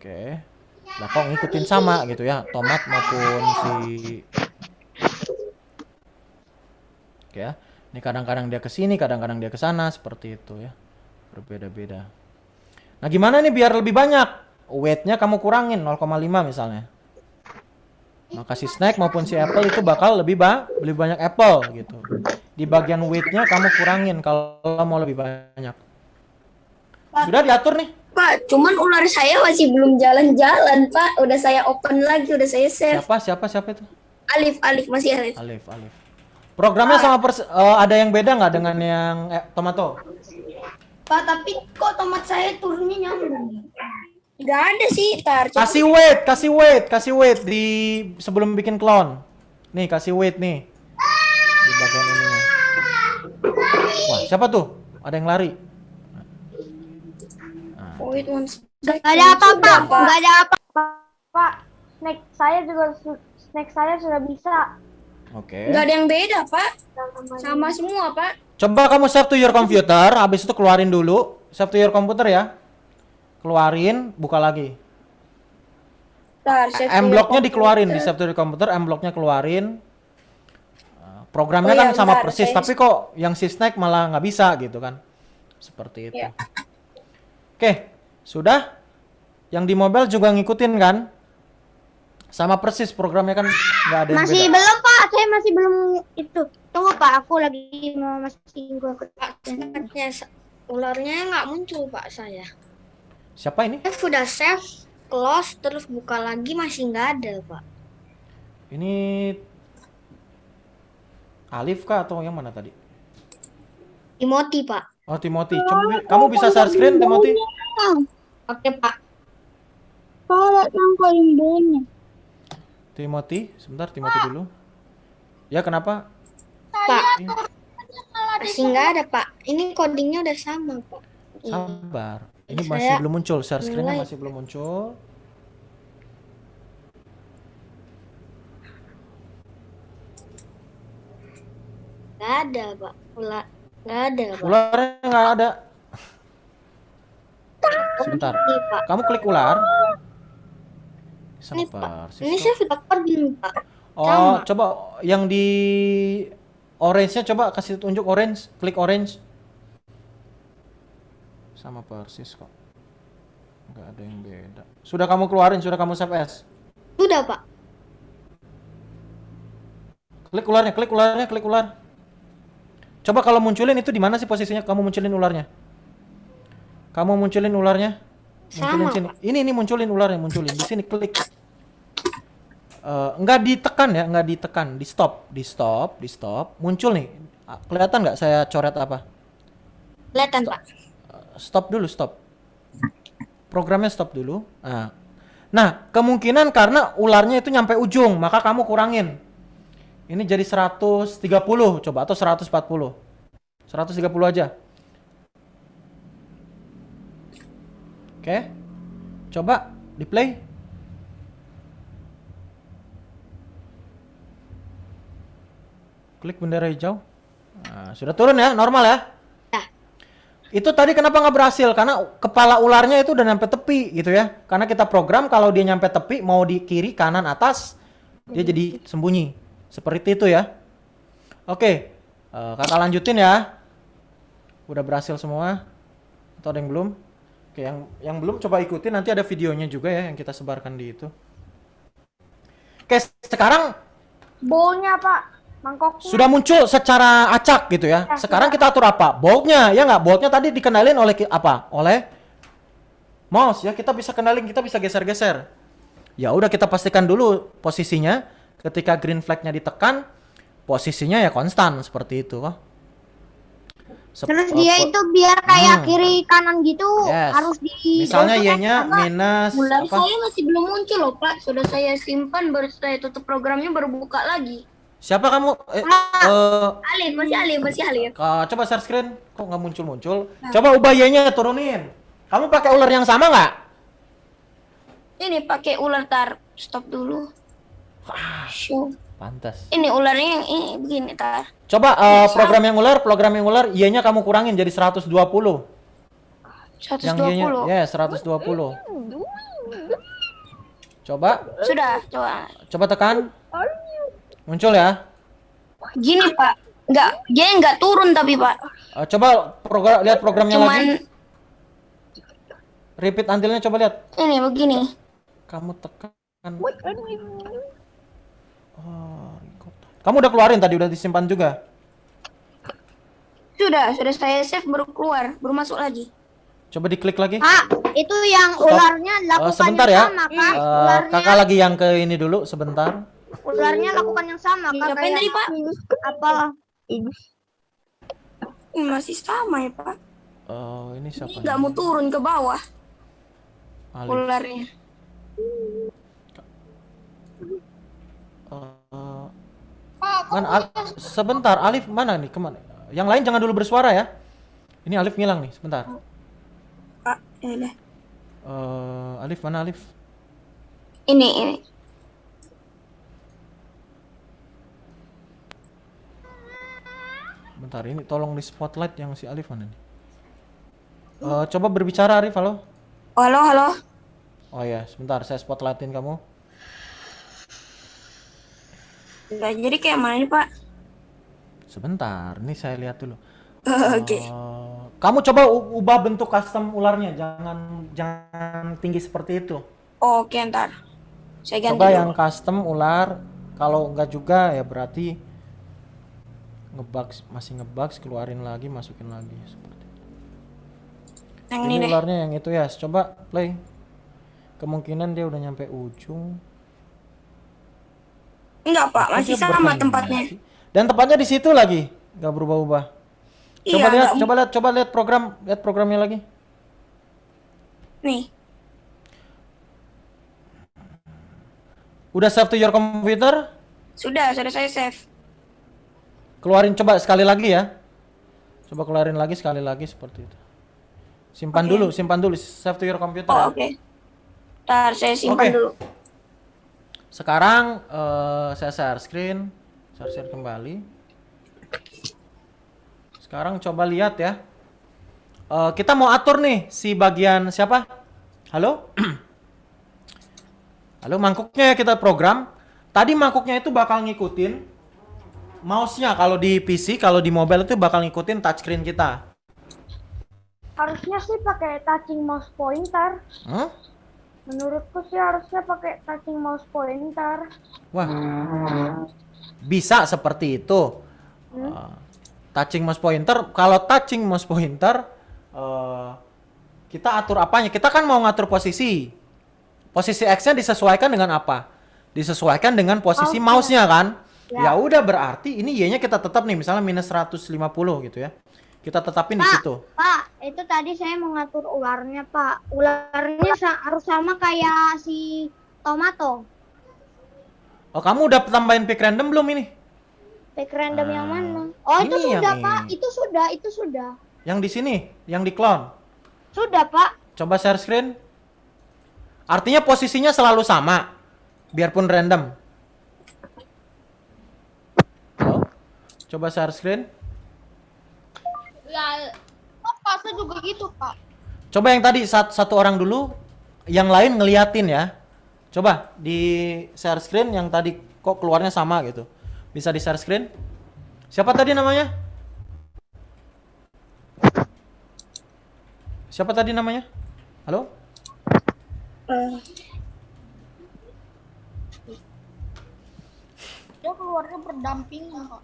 Oke. Lah kok ngikutin sama gitu ya, tomat maupun si. Oke ya. Ini kadang-kadang dia ke sini, kadang-kadang dia ke sana seperti itu ya. Berbeda-beda. Nah, gimana nih biar lebih banyak? Weight-nya kamu kurangin 0,5 misalnya. Maka si snack maupun si apple itu bakal lebih banyak apple gitu. Di bagian weight-nya kamu kurangin kalau mau lebih banyak. Sudah diatur nih.
Pak, cuman ular saya masih belum jalan-jalan, Pak. Udah saya open lagi, udah saya save.
Siapa itu?
Alif, masih Alif.
Alif. Programnya sama ada yang beda nggak dengan yang tomato?
Pak, tapi kok tomat saya turunnya nyambung?
Gak ada sih,
Kasih weight di sebelum bikin clone. Nih, kasih weight nih. Di bagian ini. Wah, siapa tuh? Ada yang lari.
Wait once.
Gak ada apa-apa, nggak ada apa.
Pak, snack saya sudah bisa.
Oke.
Gak ada yang beda, Pak. Sama semua, Pak.
Coba kamu save to your computer, habis itu keluarin dulu. Save to your computer ya. Keluarin, buka lagi.
Bentar, save
M blocknya dikeluarin di save to your computer, M blocknya keluarin. Programnya
Oh
kan
iya,
sama
bentar,
persis,
saya-
tapi kok yang si Snack malah nggak bisa gitu kan? Seperti itu.
Iya.
Oke, sudah. Yang di mobile juga ngikutin kan? Sama persis programnya kan nggak ada yang
Masih
beda.
belum Pak, saya masih belum itu. Tunggu Pak, aku lagi mau masukin gua ke
Pak, ularnya nggak muncul Pak saya.
Siapa ini?
Saya sudah save, close, terus buka lagi masih nggak ada Pak.
Ini Alif kah atau yang mana tadi?
Timothy Pak.
Oh, Timothy. Coba kamu bisa share screen, Timothy?
Oke Pak.
Kalau yang paling banyak.
Timothy, sebentar Timothy dulu. Ya, kenapa?
Pak,
Ini,
masih nggak ada Pak. Ini codingnya udah sama Pak.
sabar. Ini
Saya
masih belum muncul, share screen-nya
mulai.
masih belum muncul.
Nggak ada Pak. Nggak ada Pak.
Ularnya nggak ada. Sebentar.
Ini Pak.
Kamu klik ular.
Ini Pak.
Sabar.
Ini
Sisko.
saya sudah coding Pak.
Oh,
sama.
coba yang di orange-nya coba kasih tunjuk orange, klik orange. Sama persis kok. Nggak ada yang beda. Sudah kamu keluarin, sudah kamu save as.
Sudah Pak.
Klik ularnya, klik ularnya, klik ular. Coba kalau munculin itu di mana sih posisinya? Kamu munculin ularnya. Kamu munculin ularnya. Munculin
Sama,
sini. Ini munculin ularnya, munculin di sini klik. Nggak ditekan ya, nggak ditekan, di stop, di stop, di stop. Muncul nih. Kelihatan nggak saya coret apa?
Kelihatan Pak.
Stop dulu, stop. Programnya stop dulu. Nah, kemungkinan karena ularnya itu nyampe ujung, maka kamu kurangin. Ini jadi 130 coba atau 140. 130 aja. Oke. Coba di play. Klik bendera hijau. Nah, sudah turun ya, normal ya?
Ya.
Itu tadi kenapa nggak berhasil? Karena kepala ularnya itu udah nyampe tepi gitu ya. Karena kita program kalau dia nyampe tepi, mau di kiri, kanan, atas, dia jadi sembunyi. Seperti itu ya. Oke, kakak lanjutin ya. Udah berhasil semua? Atau ada yang belum? Oke, yang belum coba ikutin, nanti ada videonya juga ya yang kita sebarkan di itu. Oke, sekarang
Bowlnya Pak, mangkoknya.
sudah muncul secara acak gitu ya. Sekarang kita atur apa? Bolt-nya, ya nggak? Bolt-nya tadi dikenalin oleh apa? Oleh mouse ya. Kita bisa kenalin, kita bisa geser-geser. Ya udah kita pastikan dulu posisinya. Ketika green flag-nya ditekan, posisinya ya konstan seperti itu kok.
Terus dia itu biar kayak kiri kanan gitu
Yes.
harus di
Misalnya
gitu kan,
Y-nya
sama
minus
Ular
apa?
saya masih belum muncul loh Pak. Sudah saya simpan, baru saya tutup programnya, baru buka lagi.
Siapa kamu?
Alif, masih Alif.
Coba share screen. Kok nggak muncul-muncul? Coba ubah Y-nya turunin. Kamu pakai ular yang sama nggak?
Ini pakai ular tar. Stop dulu. Show.
Pantas.
Ini ularnya yang ini begini tar.
Coba program yang ular, Y-nya kamu kurangin jadi 120. Yang Y-nya,
120.
ya 120. Coba,
Sudah, coba.
coba tekan. Muncul ya.
Gini Pak. Dia nggak turun tapi Pak.
Coba lihat programnya
Cuman
lagi. Repeat until-nya coba lihat.
ini begini.
Kamu tekan. Kamu udah keluarin tadi, udah disimpan juga.
Sudah saya save baru keluar, baru masuk lagi.
Coba diklik lagi.
Pak, itu yang
Stop.
ularnya lakukan
Sebentar
yang
ya.
sama kan? Ularnya,
Kakak lagi yang ke ini dulu sebentar.
ularnya lakukan yang sama kan?
Ngapain tadi Pak?
Apa?
Ini masih sama ya Pak.
Ini siapa?
Ini nggak mau turun ke bawah
Alif.
ularnya.
Sebentar, Alif mana nih? Kemana? Yang lain jangan dulu bersuara ya. Ini Alif ngilang nih, sebentar.
Pak, ini.
Alif mana Alif?
Ini.
Bentar, ini tolong di spotlight yang si Alif mana nih? Coba berbicara Arif, halo.
Halo.
Oh ya, sebentar saya spotlightin kamu.
Nggak jadi kayak mana nih Pak?
Sebentar, ini saya lihat dulu.
Oke.
Kamu coba ubah bentuk custom ularnya, jangan tinggi seperti itu.
Oke, ntar. Saya ganti
Coba
dulu.
yang custom ular, kalau enggak juga ya berarti masih ngebugs, keluarin lagi, masukin lagi seperti itu.
Yang
Ini
ini deh.
ularnya yang itu ya, coba play. Kemungkinan dia udah nyampe ujung.
Enggak, Pak.
Kok
Masih
dia
sama
berhenti
tempatnya.
sih? Dan tempatnya di situ lagi, nggak berubah-ubah. Coba
Iya,
lihat,
nggak-
coba lihat programnya lagi.
Nih.
Udah save to your computer?
Sudah saya save.
Keluarin coba sekali lagi ya. Coba keluarin lagi sekali lagi seperti itu. Simpan dulu, save to your computer ya.
Oh, oke. Ntar saya simpan
Oke.
dulu.
Sekarang saya share screen kembali. Sekarang coba lihat ya. Kita mau atur nih si bagian siapa? Halo? Halo, mangkuknya kita program. Tadi mangkuknya itu bakal ngikutin mouse-nya kalau di PC, kalau di mobile itu bakal ngikutin touchscreen kita.
Harusnya sih pakai touching mouse pointer.
Hmm?
Menurutku sih harusnya pakai touching mouse pointer.
Wah, bisa seperti itu. Touching mouse pointer, kalau touching mouse pointer, kita atur apanya? Kita kan mau ngatur posisi. Posisi X-nya disesuaikan dengan apa? Disesuaikan dengan posisi mouse-nya kan? Ya udah berarti ini Y-nya kita tetap nih, misalnya minus 150 gitu ya. Kita tetapin di situ.
Pak, itu tadi saya mengatur ularnya, Pak. Ularnya harus sama kayak si tomato.
Oh, kamu udah tambahin pick random belum ini?
Pick random yang mana? Oh, itu
ini yang
sudah,
ini.
Pak. Itu sudah.
Yang di sini, yang di clone.
Sudah, Pak.
Coba share screen. Artinya posisinya selalu sama, biarpun random. Halo? Coba share screen.
Ya, Pak, saya juga gitu, Pak.
Coba yang tadi satu orang dulu, yang lain ngeliatin ya. Coba di share screen yang tadi kok keluarnya sama gitu. Bisa di share screen? Siapa tadi namanya? Siapa tadi namanya? Halo?
Dia keluarnya berdampingan, Pak.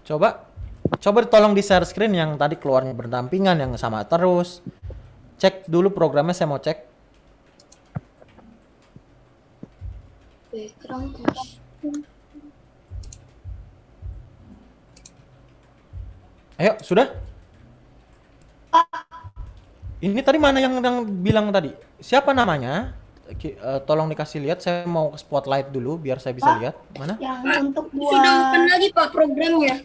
Coba tolong di share screen yang tadi keluarnya berdampingan yang sama terus. Cek dulu programnya, saya mau cek. Ayo, sudah? Ini tadi mana yang bilang tadi? Siapa namanya? Tolong dikasih lihat, saya mau ke spotlight dulu biar saya bisa lihat. Mana?
Yang untuk
Sudah
buat
open lagi, Pak, programnya.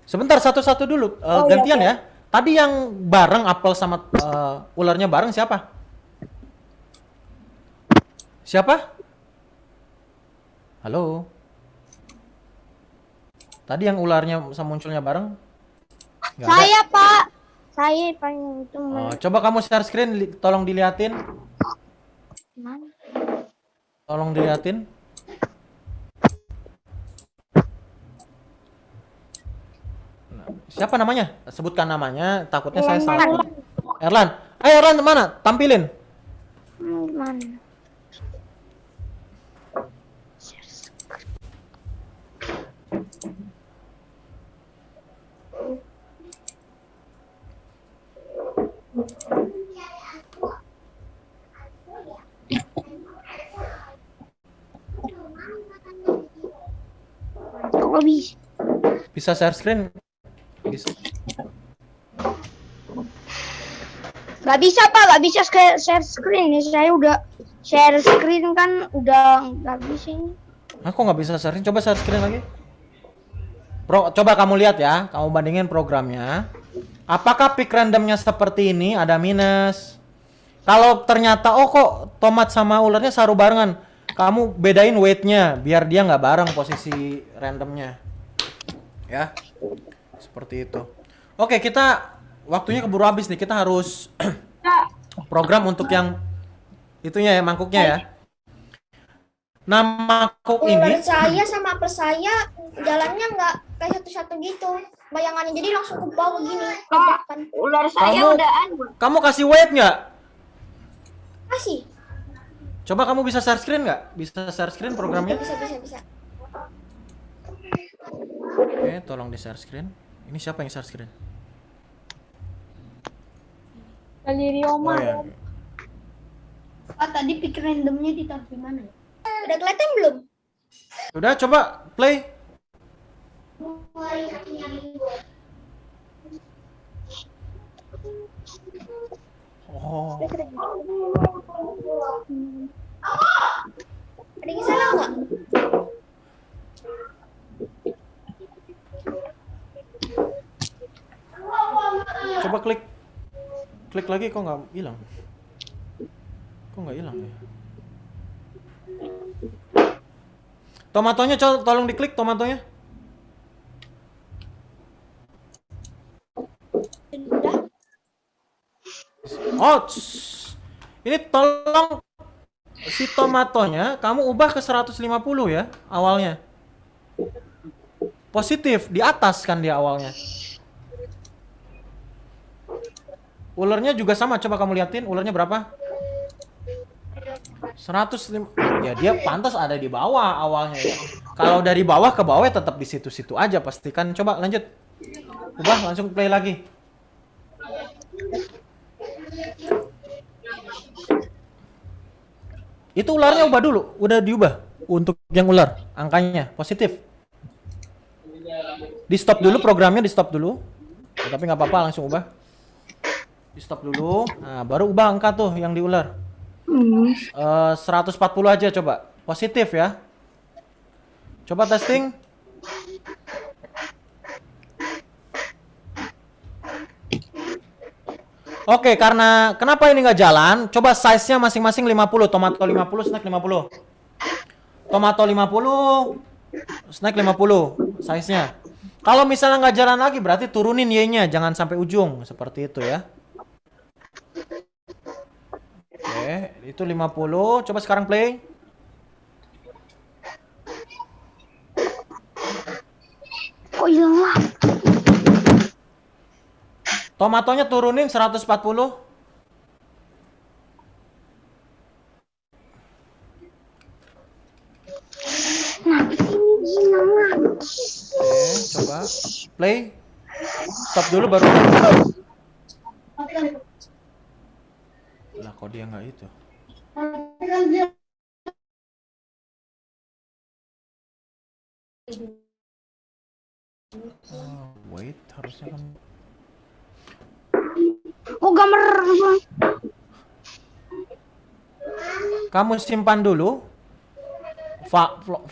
Sebentar, satu-satu dulu. Gantian ya. Tadi yang bareng apel sama ularnya bareng siapa? Siapa? Halo? Tadi yang ularnya sama munculnya bareng? Nggak ada.
Saya, Pak. Saya pengen itu
Oh, coba kamu share screen, tolong diliatin.
mana?
Tolong diliatin. Nah, siapa namanya? Sebutkan namanya, takutnya saya salah. Erlan. Ayo Erlan, mana? Tampilin.
Mana? Kok bisa?
Bisa share screen? Bisa.
Gak bisa, Pak. Gak bisa share screen nih. Saya udah share screen kan udah gak bisa ini.
Aku nggak bisa share screen. Coba share screen lagi. Coba kamu lihat ya. Kamu bandingin programnya. Apakah pick randomnya seperti ini? Ada minus. Kalau ternyata kok tomat sama ularnya saru barengan, kamu bedain weight-nya biar dia nggak bareng posisi randomnya. Ya, seperti itu. Oke, kita waktunya keburu habis nih. Kita harus program untuk yang itunya ya, mangkuknya ya. Nah, makhluk
Ular
ini
saya sama apel saya jalannya nggak kayak satu-satu gitu. Bayangannya jadi langsung ke bawah gini. Tabrakan.
Ular saya
Kamu-
udah anu.
kamu kasih weight nggak?
Masih.
Coba kamu bisa share screen nggak? Bisa share screen programnya?
Bisa.
Oke, tolong di share screen. Ini siapa yang share screen?
Dari
Oh
Roma.
ya.
Pak, tadi pick randomnya ditaruh di mana ya?
Udah kelihatan belum?
Udah, coba play. Oh,
Ada yang salah nggak?
coba klik. Klik lagi kok nggak hilang. Kok nggak hilang ya? Tomatonya tolong diklik tomatonya. Oh, ini tolong si tomatonya kamu ubah ke 150 ya awalnya. Positif di atas kan dia awalnya. Ulernya juga sama, coba kamu liatin ulernya berapa? 105. Ya dia pantas ada di bawah awalnya ya. Kalau dari bawah ke bawah ya tetap di situ-situ aja pastikan. Coba lanjut. Ubah langsung play lagi. Itu ularnya ubah dulu, udah diubah untuk yang ular, angkanya positif. Di stop dulu programnya, di stop dulu. Ya, tapi nggak apa-apa, langsung ubah. Di stop dulu, nah baru ubah angka tuh yang di ular. 140 aja coba, positif ya. Coba testing. Oke, karena kenapa ini nggak jalan? Coba size-nya masing-masing 50, tomato 50, snack 50. Tomato 50, snack 50 size-nya. Kalau misalnya nggak jalan lagi berarti turunin Y-nya, jangan sampai ujung, seperti itu ya. Oke, itu 50. Coba sekarang play.
Kok hilang lah?
Tomatonya turunin 140. Oke, coba play. Stop dulu baru. Lah kok dia nggak itu? Oh, wait, harusnya kan.
Oh, gambar.
Kamu simpan dulu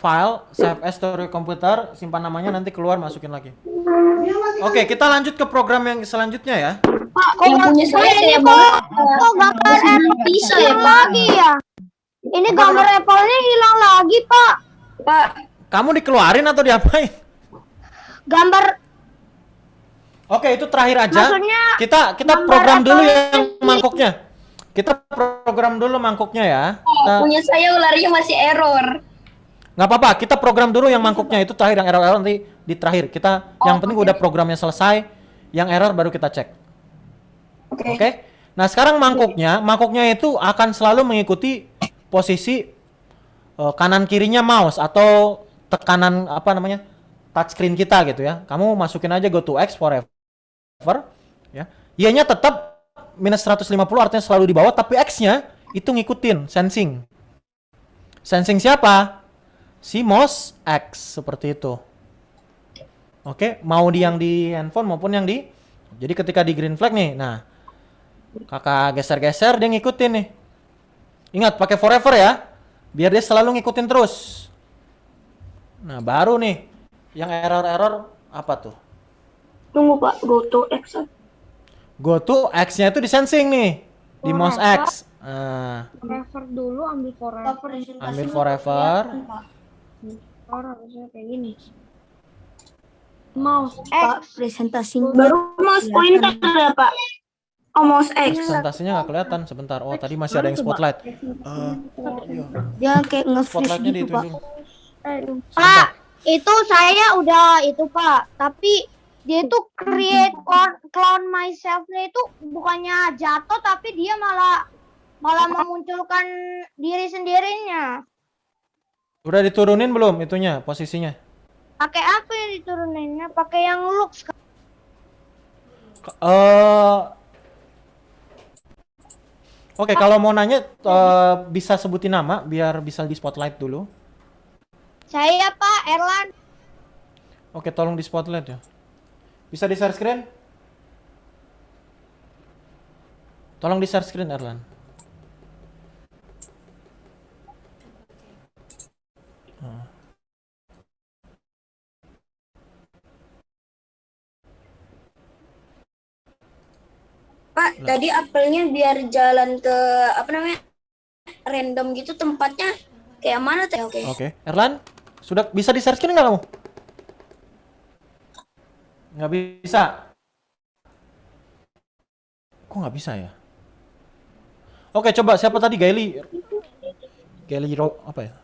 file save as to komputer, simpan namanya, nanti keluar masukin lagi. Oke, kita lanjut ke program yang selanjutnya ya.
Pak, kok
Yang punya saya
ini
kayak
kok gambar apple
bisa ya,
hilang
Pak?
lagi ya? Ini gambar apple-nya hilang lagi, Pak.
Pak,
Kamu dikeluarin atau diapain?
Gambar
Oke, itu terakhir aja.
Maksudnya
Kita
gambar
program dulu
apple
yang mangkuknya. Kita program dulu mangkuknya ya.
punya saya ularnya masih error.
Nggak apa-apa, kita program dulu yang mangkuknya, itu terakhir, yang error nanti di terakhir. Kita yang penting udah programnya selesai, yang error baru kita cek. Oke. Nah, sekarang mangkuknya itu akan selalu mengikuti posisi kanan kirinya mouse atau tekanan apa namanya? Touchscreen kita gitu ya. Kamu masukin aja go to X forever ya. Y-nya tetap minus 150 artinya selalu di bawah, tapi X-nya itu ngikutin sensing. Sensing siapa? Si mouse X, seperti itu. Oke, mau yang di handphone maupun yang di. Jadi ketika di green flag nih, nah kakak geser-geser dia ngikutin nih. Ingat pakai forever ya, biar dia selalu ngikutin terus. Nah baru nih, yang error apa tuh?
Tunggu Pak, go to X.
Go to X-nya itu di sensing nih, di mouse X. Nah,
Forever dulu, ambil forever.
ambil forever.
Harusnya kayak gini. Mouse
Pak,
X.
presentasinya
Baru mouse pointer ya Pak. Mouse X.
Presentasinya nggak kelihatan sebentar. Oh, tadi masih ada yang spotlight. Iya.
Dia kayak nge-freeze
Spotlightnya
gitu, Pak.
ditunjuk.
Pak, itu saya udah itu Pak, tapi dia itu create clone myself-nya itu bukannya jatuh tapi dia malah memunculkan diri sendirinya.
Udah diturunin belum itunya posisinya?
Pakai apa yang dituruninnya? Pakai yang Lux.
Oke, kalau mau nanya bisa sebutin nama biar bisa di spotlight dulu.
Saya Pak Erlan.
Oke, tolong di spotlight ya. Bisa di share screen? Tolong di share screen Erlan.
Pak, tadi apelnya biar jalan ke apa namanya? Random gitu tempatnya kayak mana teh? Oke.
Oke, Erlan, sudah bisa di share screen nggak kamu? Nggak bisa. Kok nggak bisa ya? Oke, coba siapa tadi Gaili? Apa ya?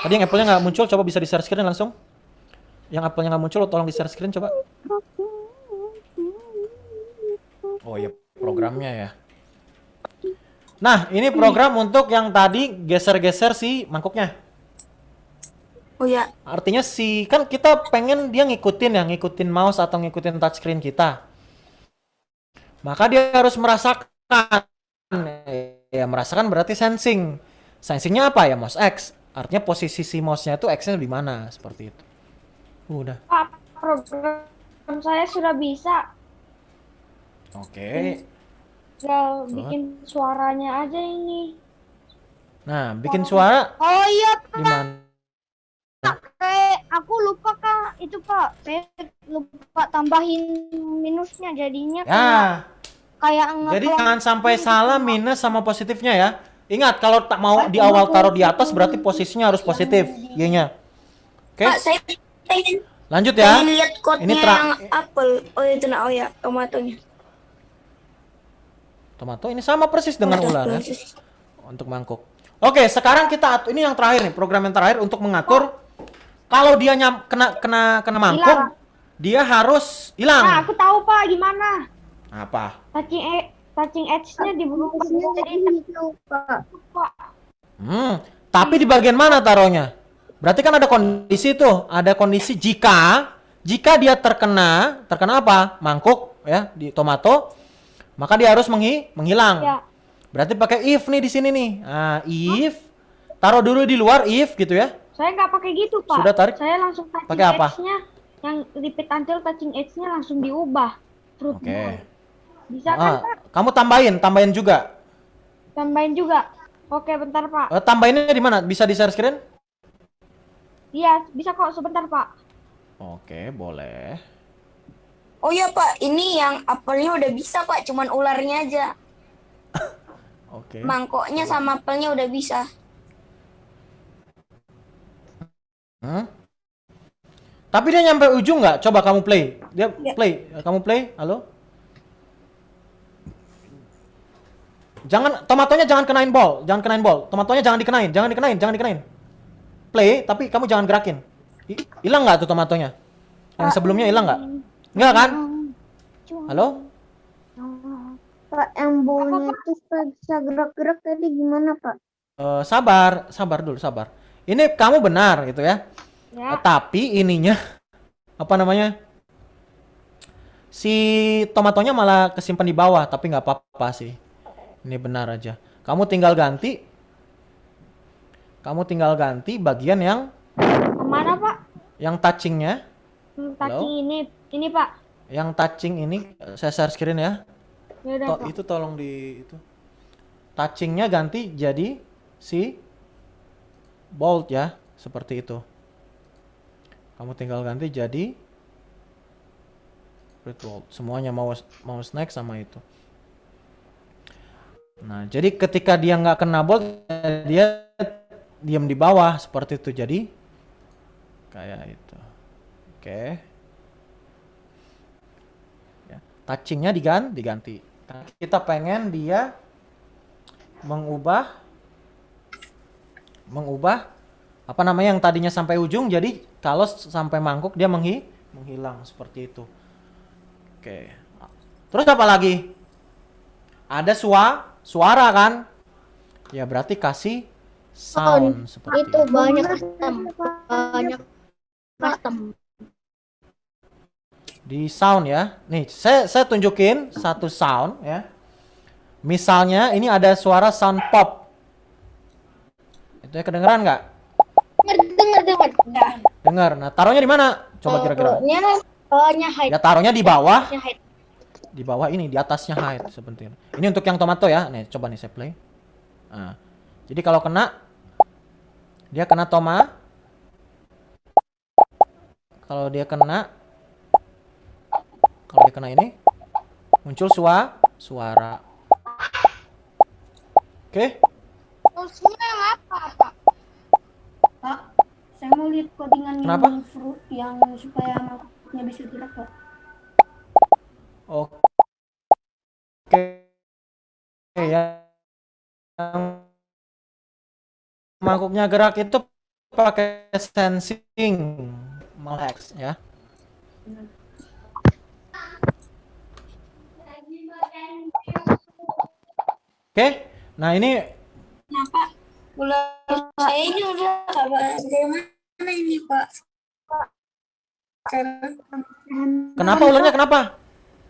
Tadi yang apple-nya nggak muncul, coba bisa di share screen langsung. Yang apple-nya nggak muncul, tolong di share screen coba. Oh iya, programnya ya. Nah, ini program untuk yang tadi geser-geser si mangkuknya.
Oh ya.
Artinya kan kita pengen dia ngikutin mouse atau ngikutin touchscreen kita. Maka dia harus merasakan. Ya, merasakan berarti sensing. Sensingnya apa ya? Mouse X. Artinya posisi si mouse-nya itu X-nya di mana, seperti itu. Udah.
Pak, program saya sudah bisa.
Oke.
Tinggal bikin suaranya aja ini.
Nah, bikin suara
Oh iya
di mana?
Kayak aku lupa Kak, itu Pak. Saya lupa tambahin minusnya jadinya
Ya.
kayak
Jadi
nge-clone.
jangan sampai salah minus sama positifnya ya. Ingat kalau tak mau di awal taruh di atas berarti posisinya harus positif, Y-nya. Oke,
Pak, saya pengen
lanjut ya.
lihat code-nya
Ini
yang apel. Oh itu nah, oh ya, tomatonya.
Tomato ini sama persis dengan
Udah,
ular ya.
proses.
Untuk mangkuk. Oke, sekarang kita ini yang terakhir nih, program yang terakhir untuk mengatur kalau dia kena mangkuk, dia harus
Nah,
hilang.
aku tahu Pak gimana.
Apa?
Touching edge-nya diberubah jadi Pak.
Tapi di bagian mana taruhnya? Berarti kan ada kondisi tuh, ada kondisi jika dia terkena apa? Mangkuk ya di tomato, maka dia harus menghilang.
Ya.
Berarti pakai if nih di sini nih. Nah, if taruh dulu di luar if gitu ya.
Saya nggak pakai gitu Pak.
Sudah tarik?
Saya langsung touching
Pakai apa?
edge-nya yang repeat until touching edge-nya langsung diubah. Fruit
Oke.
ball. Bisa kan Pak?
Kamu tambahin juga.
Tambahin juga. Oke, bentar Pak.
Tambahinnya di mana? Bisa di share screen?
Iya, bisa kok sebentar Pak.
Oke, boleh.
Oh ya Pak, ini yang apelnya udah bisa Pak, cuman ularnya aja.
Oke.
Mangkoknya sama apelnya udah bisa.
Tapi dia nyampe ujung nggak? Coba kamu play. Dia
Ya.
play. Kamu play. Halo? Tomatonya jangan kenain ball. Tomatonya jangan dikenain. Play, tapi kamu jangan gerakin. Hilang nggak tuh tomatonya? Yang sebelumnya hilang nggak? Nggak kan? Halo?
Pak, yang baunya itu bisa gerak-gerak tadi gimana, Pak?
Sabar dulu. Ini kamu benar gitu ya.
Ya.
Tapi ininya apa namanya? Si tomatonya malah kesimpan di bawah, tapi nggak apa-apa sih. Ini benar aja. Kamu tinggal ganti bagian yang
Kemana Pak?
yang touchingnya.
Touching ini Pak.
Yang touching ini saya share screen ya.
Ya udah Pak.
Itu tolong di itu. Touchingnya ganti jadi si bold ya, seperti itu. Kamu tinggal ganti jadi red bold. Semuanya mau snack sama itu. Nah, jadi ketika dia nggak kena bold, dia diam di bawah seperti itu. Jadi kayak itu. Oke. Ya, touchingnya diganti. Kita pengen dia mengubah apa namanya yang tadinya sampai ujung, jadi kalau sampai mangkuk dia menghilang seperti itu. Oke. Terus apa lagi? Ada suara kan? Ya berarti kasih sound seperti
Itu banyak custom.
di sound ya. Nih, saya tunjukin satu sound ya. Misalnya ini ada suara sound pop. Itu ya kedengeran nggak?
Dengar.
Dengar. Nah, taruhnya di mana? Coba kira-kira.
Bawahnya hide.
Ya taruhnya di bawah.
Hide.
Di bawah ini, di atasnya hide sebentar. Ini untuk yang tomato ya. Nih, coba nih saya play. Nah, jadi kalau kena dia kena toma. Kalau dia kena ini muncul suara. Oke?
Terusnya yang apa, Pak?
Pak, saya mau lihat codingan
Kenapa?
yang supaya mangkuknya bisa gerak, Pak.
Oke. Ya. Yang mangkuknya gerak itu pakai sensing Malex ya. Oke. Nah, ini
Kenapa? Ular saya ini udah dari mana ini, Pak?
kenapa ularnya kenapa?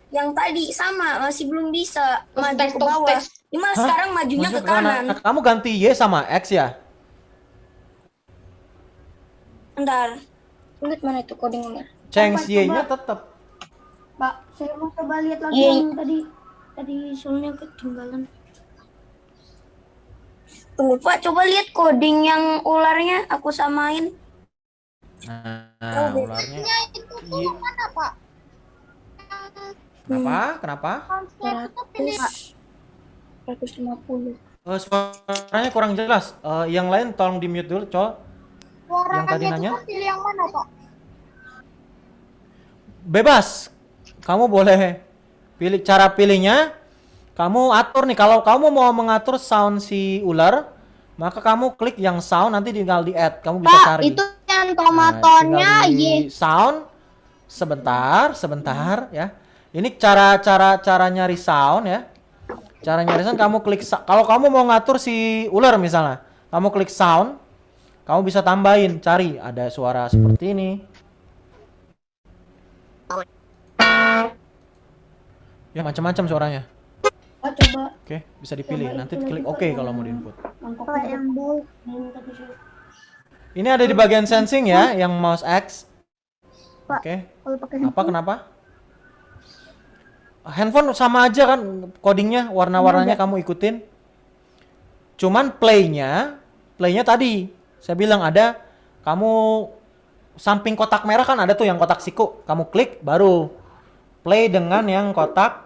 Yang tadi sama masih belum bisa maju ke bawah. Ini malah sekarang majunya ke kanan.
Nah, kamu ganti Y sama X ya?
Bentar. Lihat mana itu codingnya.
Change Y-nya tetap.
Pak, saya mau coba lihat lagi
Iya.
yang tadi soalnya ketinggalan.
Tunggu, Pak, coba lihat coding yang ularnya aku samain.
Nah, ularnya. Iya.
Mana, Pak?
Kenapa?
150.
Suaranya kurang jelas. Yang lain tolong di mute dulu, Col. Yang tadi nanya.
Pilih yang mana, Pak?
Bebas. Kamu boleh pilih cara pilihnya. Kamu atur nih, kalau kamu mau mengatur sound si ular, maka kamu klik yang sound, nanti tinggal di add. Kamu bisa
Pak,
cari.
itu yang
Nah,
tomatonya
tinggal di sound. Sebentar ya. Ini cara nyari sound ya. Cara nyari sound kamu klik kalau kamu mau ngatur si ular misalnya, kamu klik sound, kamu bisa tambahin, cari ada suara seperti ini. Ya macam-macam suaranya.
Pak, coba
Oke, bisa dipilih. Nanti klik OK kalau mau diinput.
mangkuknya
yang bau.
tadi saya.
Ini ada di bagian sensing ya, yang mouse X.
Pak,
Oke.
kalau pakai
Kenapa? Handphone sama aja kan codingnya, warna-warnanya kamu ikutin. Cuman playnya tadi saya bilang ada, kamu samping kotak merah kan ada tuh yang kotak siku, kamu klik baru play dengan yang kotak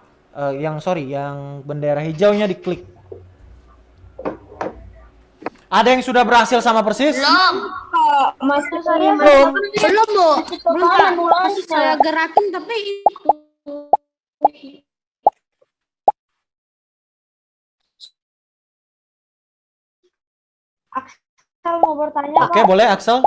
yang bendera hijaunya diklik. Ada yang sudah berhasil sama persis?
Master
Belum.
belum Pak. Saya gerakin tapi itu.
Axel mau bertanya,
Oke,
Pak.
boleh Axel?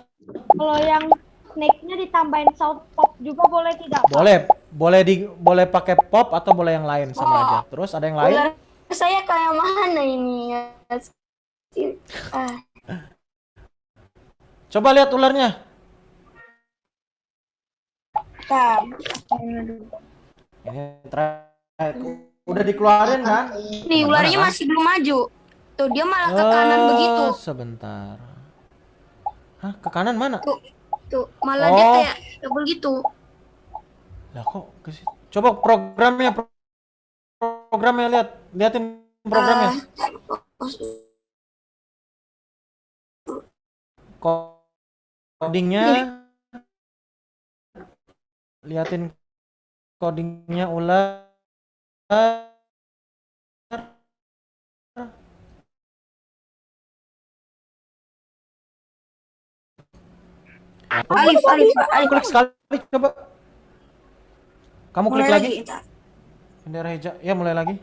Kalau yang snake-nya ditambahin sound pop juga boleh tidak, Pak?
Boleh pakai pop atau boleh yang lain sama aja. Terus ada yang lain?
Ular saya kayak mana ini ya?
Coba lihat ularnya. Ini udah dikeluarin kan?
Nih ularnya masih belum maju. Tuh dia malah ke kanan begitu.
Sebentar. Hah, ke kanan mana?
Tuh malah dia kayak double gitu.
Lah kok ke situ? Coba programnya liatin programnya. Codingnya. Liatin codingnya ular.
Alif.
Klik sekali coba. Kamu klik lagi. Bendera hijau. Ya, mulai lagi.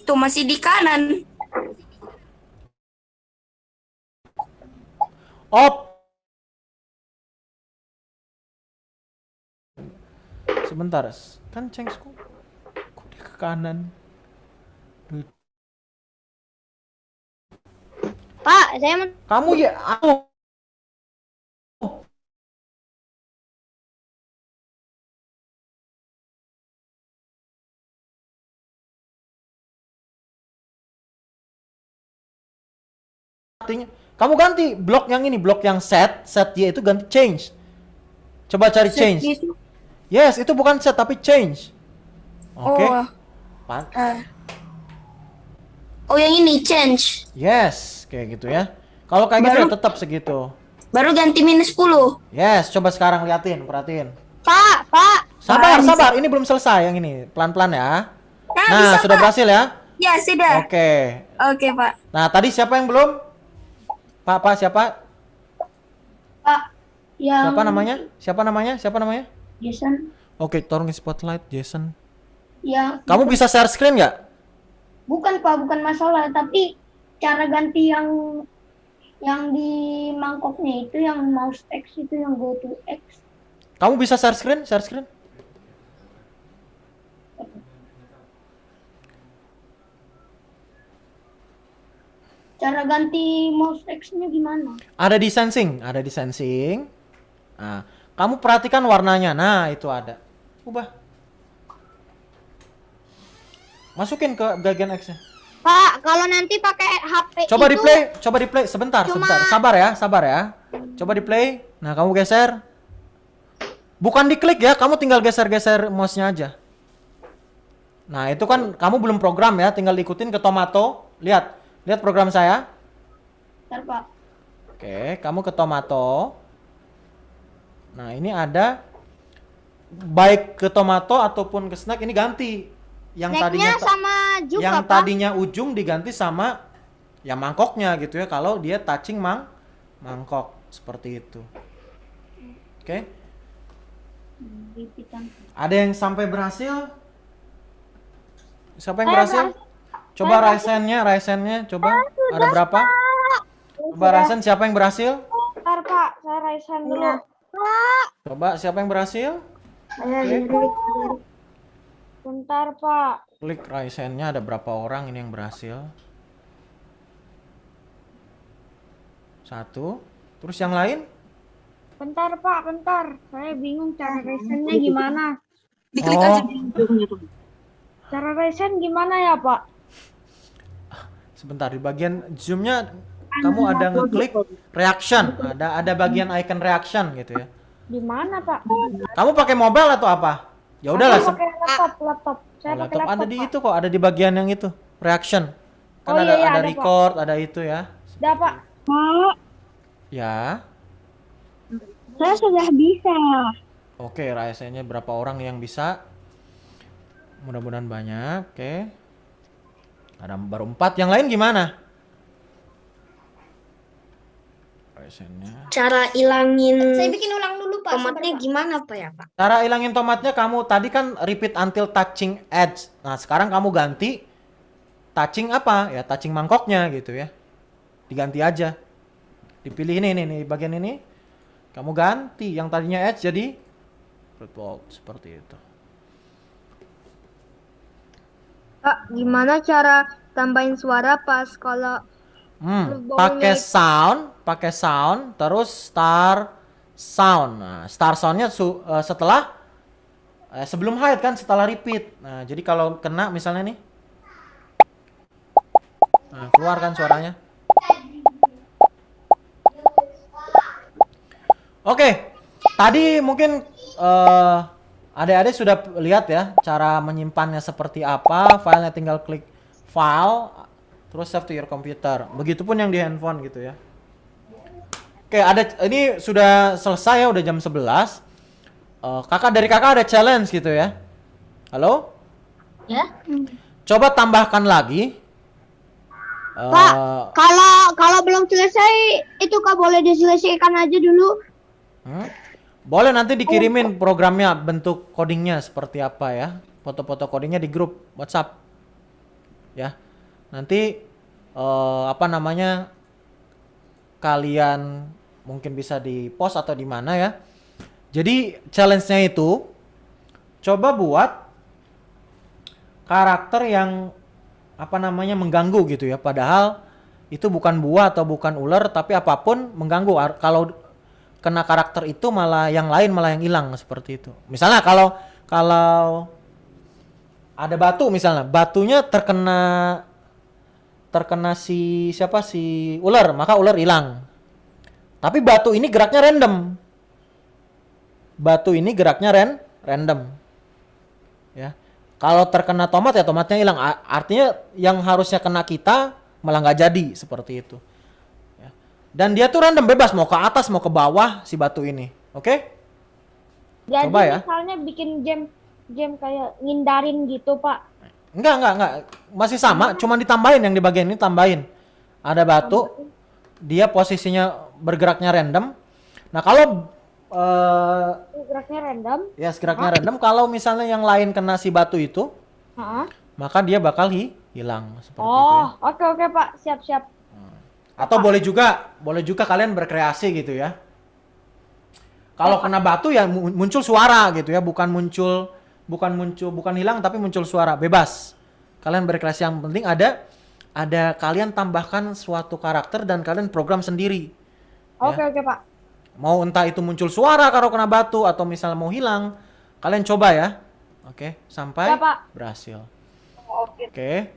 Tuh masih di kanan.
Oh. Sebentar. Kan Cengs kok dia ke kanan.
Pak, saya mau
Kamu ya, aku. Artinya, kamu ganti blok yang ini, blok yang set Y itu ganti change. Coba cari change.
Gitu.
Yes, itu bukan set tapi change. Oke.
Oh.
Pan-
Oh yang ini change.
Yes, kayak gitu ya. Kalau kayak gitu ya tetap segitu.
Baru ganti minus 10.
Yes, coba sekarang perhatiin.
Pak.
Sabar, ini belum selesai yang ini. Pelan-pelan ya. Nah,
bisa,
sudah
Pak.
berhasil ya?
Ya sudah.
Oke.
Oke Pak.
Nah, tadi siapa yang belum? Pak, siapa?
Pak, yang
Siapa namanya?
Jason,
Oke, tolong spotlight Jason.
yang
Kamu bisa share screen nggak?
bukan Pak, bukan masalah, tapi cara ganti yang di mangkoknya itu, yang mouse X itu, yang go to X.
Kamu bisa share screen?
Cara ganti mouse X-nya gimana?
Ada di sensing. Nah, kamu perhatikan warnanya. Nah, itu ada. Ubah. Masukin ke bagian X-nya.
Pak, kalau nanti pakai HP
Coba
itu
di play. Sebentar.
Cuma-
Sabar ya. Coba di play. Nah, kamu geser. Bukan diklik ya, kamu tinggal geser-geser mouse-nya aja. Nah, itu kan kamu belum program ya, tinggal ikutin ke Tomato. Lihat program saya.
Ntar Pak.
Oke, kamu ke Tomato. Nah, ini ada baik ke Tomato ataupun ke Snack ini ganti. Yang
snacknya sama juga,
yang
Pak.
tadinya ujung diganti sama ya mangkoknya gitu ya. Kalau dia touching mangkok seperti itu. Oke. Ada yang sampai berhasil? Siapa yang berhasil? Coba Ryzen-nya coba. Ada berapa? Coba Ryzen siapa yang berhasil?
Bentar Pak, saya Raisan dulu.
Coba siapa yang berhasil?
Bentar Pak.
Klik Ryzen-nya ada berapa orang ini yang berhasil? 1. Terus yang lain?
Bentar Pak, bentar. Saya bingung cara Raisannya gimana.
Diklik
Oh.
aja di ujungnya tuh.
Cara Raisan gimana ya Pak?
Sebentar di bagian zoom-nya kamu ada ngeklik reaction, ada bagian icon reaction gitu ya.
Di mana Pak?
Kamu pakai mobile atau apa? Ya udahlah,
Saya pakai laptop. Saya pakai
laptop
laptop.
ada di
Pak.
itu kok, ada di bagian yang itu, reaction. Kan
Oh,
ada
iya, ada,
record, ada itu ya.
Sudah Pak.
Ya.
Saya sudah bisa.
Oke, rahasianya berapa orang yang bisa? Mudah-mudahan banyak. Oke. Ada baru 4, yang lain gimana? Rahasianya.
Cara ilangin
Saya bikin ulang dulu Pak.
tomatnya
sebentar, Pak.
gimana Pak ya Pak?
Cara ilangin tomatnya kamu tadi kan repeat until touching edge. Nah, sekarang kamu ganti touching apa? Ya touching mangkoknya gitu ya. Diganti aja. Dipilih ini bagian ini. Kamu ganti yang tadinya edge jadi fruit seperti itu.
Pak, gimana cara tambahin suara pas kalau
Pakai sound, terus start sound. Nah, start soundnya setelah sebelum hide kan, setelah repeat. Nah, jadi kalau kena misalnya nih, nah, keluar kan suaranya. Oke, tadi mungkin adik-adik sudah lihat ya cara menyimpannya seperti apa. Filenya tinggal klik file, terus save to your computer. Begitupun yang di handphone gitu ya. Oke, ini sudah selesai ya, udah jam 11. Dari kakak ada challenge gitu ya. Halo?
Ya.
Coba tambahkan lagi.
Pak, kalau belum selesai itu Kak boleh diselesaikan aja dulu.
Boleh nanti dikirimin programnya, bentuk codingnya seperti apa ya, foto-foto codingnya di grup WhatsApp. Ya. Nanti apa namanya? Kalian mungkin bisa di post atau di mana ya. Jadi challenge-nya itu coba buat karakter yang apa namanya mengganggu gitu ya. Padahal itu bukan buah atau bukan ular, tapi apapun mengganggu. Kalau kena karakter itu malah yang lain malah yang hilang seperti itu. Misalnya kalau ada batu misalnya, batunya terkena si siapa si ular, maka ular hilang. Tapi batu ini geraknya random. Batu ini geraknya random. Ya. Kalau terkena tomat ya tomatnya hilang. Artinya yang harusnya kena kita malah nggak jadi seperti itu. Ya. Dan dia tuh random bebas mau ke atas mau ke bawah si batu ini. Oke?
Jadi
Coba ya.
misalnya bikin game kayak ngindarin gitu, Pak.
Enggak. Masih sama, cuma ditambahin yang di bagian ini tambahin. Ada batu, dia posisinya bergeraknya random. Nah, kalau
Geraknya random.
ya geraknya random, kalau misalnya yang lain kena si batu itu, maka dia bakal hilang seperti itu ya.
Oh, oke Pak, siap-siap.
Atau boleh juga kalian berkreasi gitu ya. Kalau kena batu ya muncul suara gitu ya, bukan hilang tapi muncul suara, bebas. Kalian berkreasi, yang penting ada kalian tambahkan suatu karakter dan kalian program sendiri.
Oke, Pak.
Mau entah itu muncul suara kalau kena batu atau misalnya mau hilang, kalian coba ya. Oke, sampai
Ya, Pak.
berhasil.
Oke.
Oke.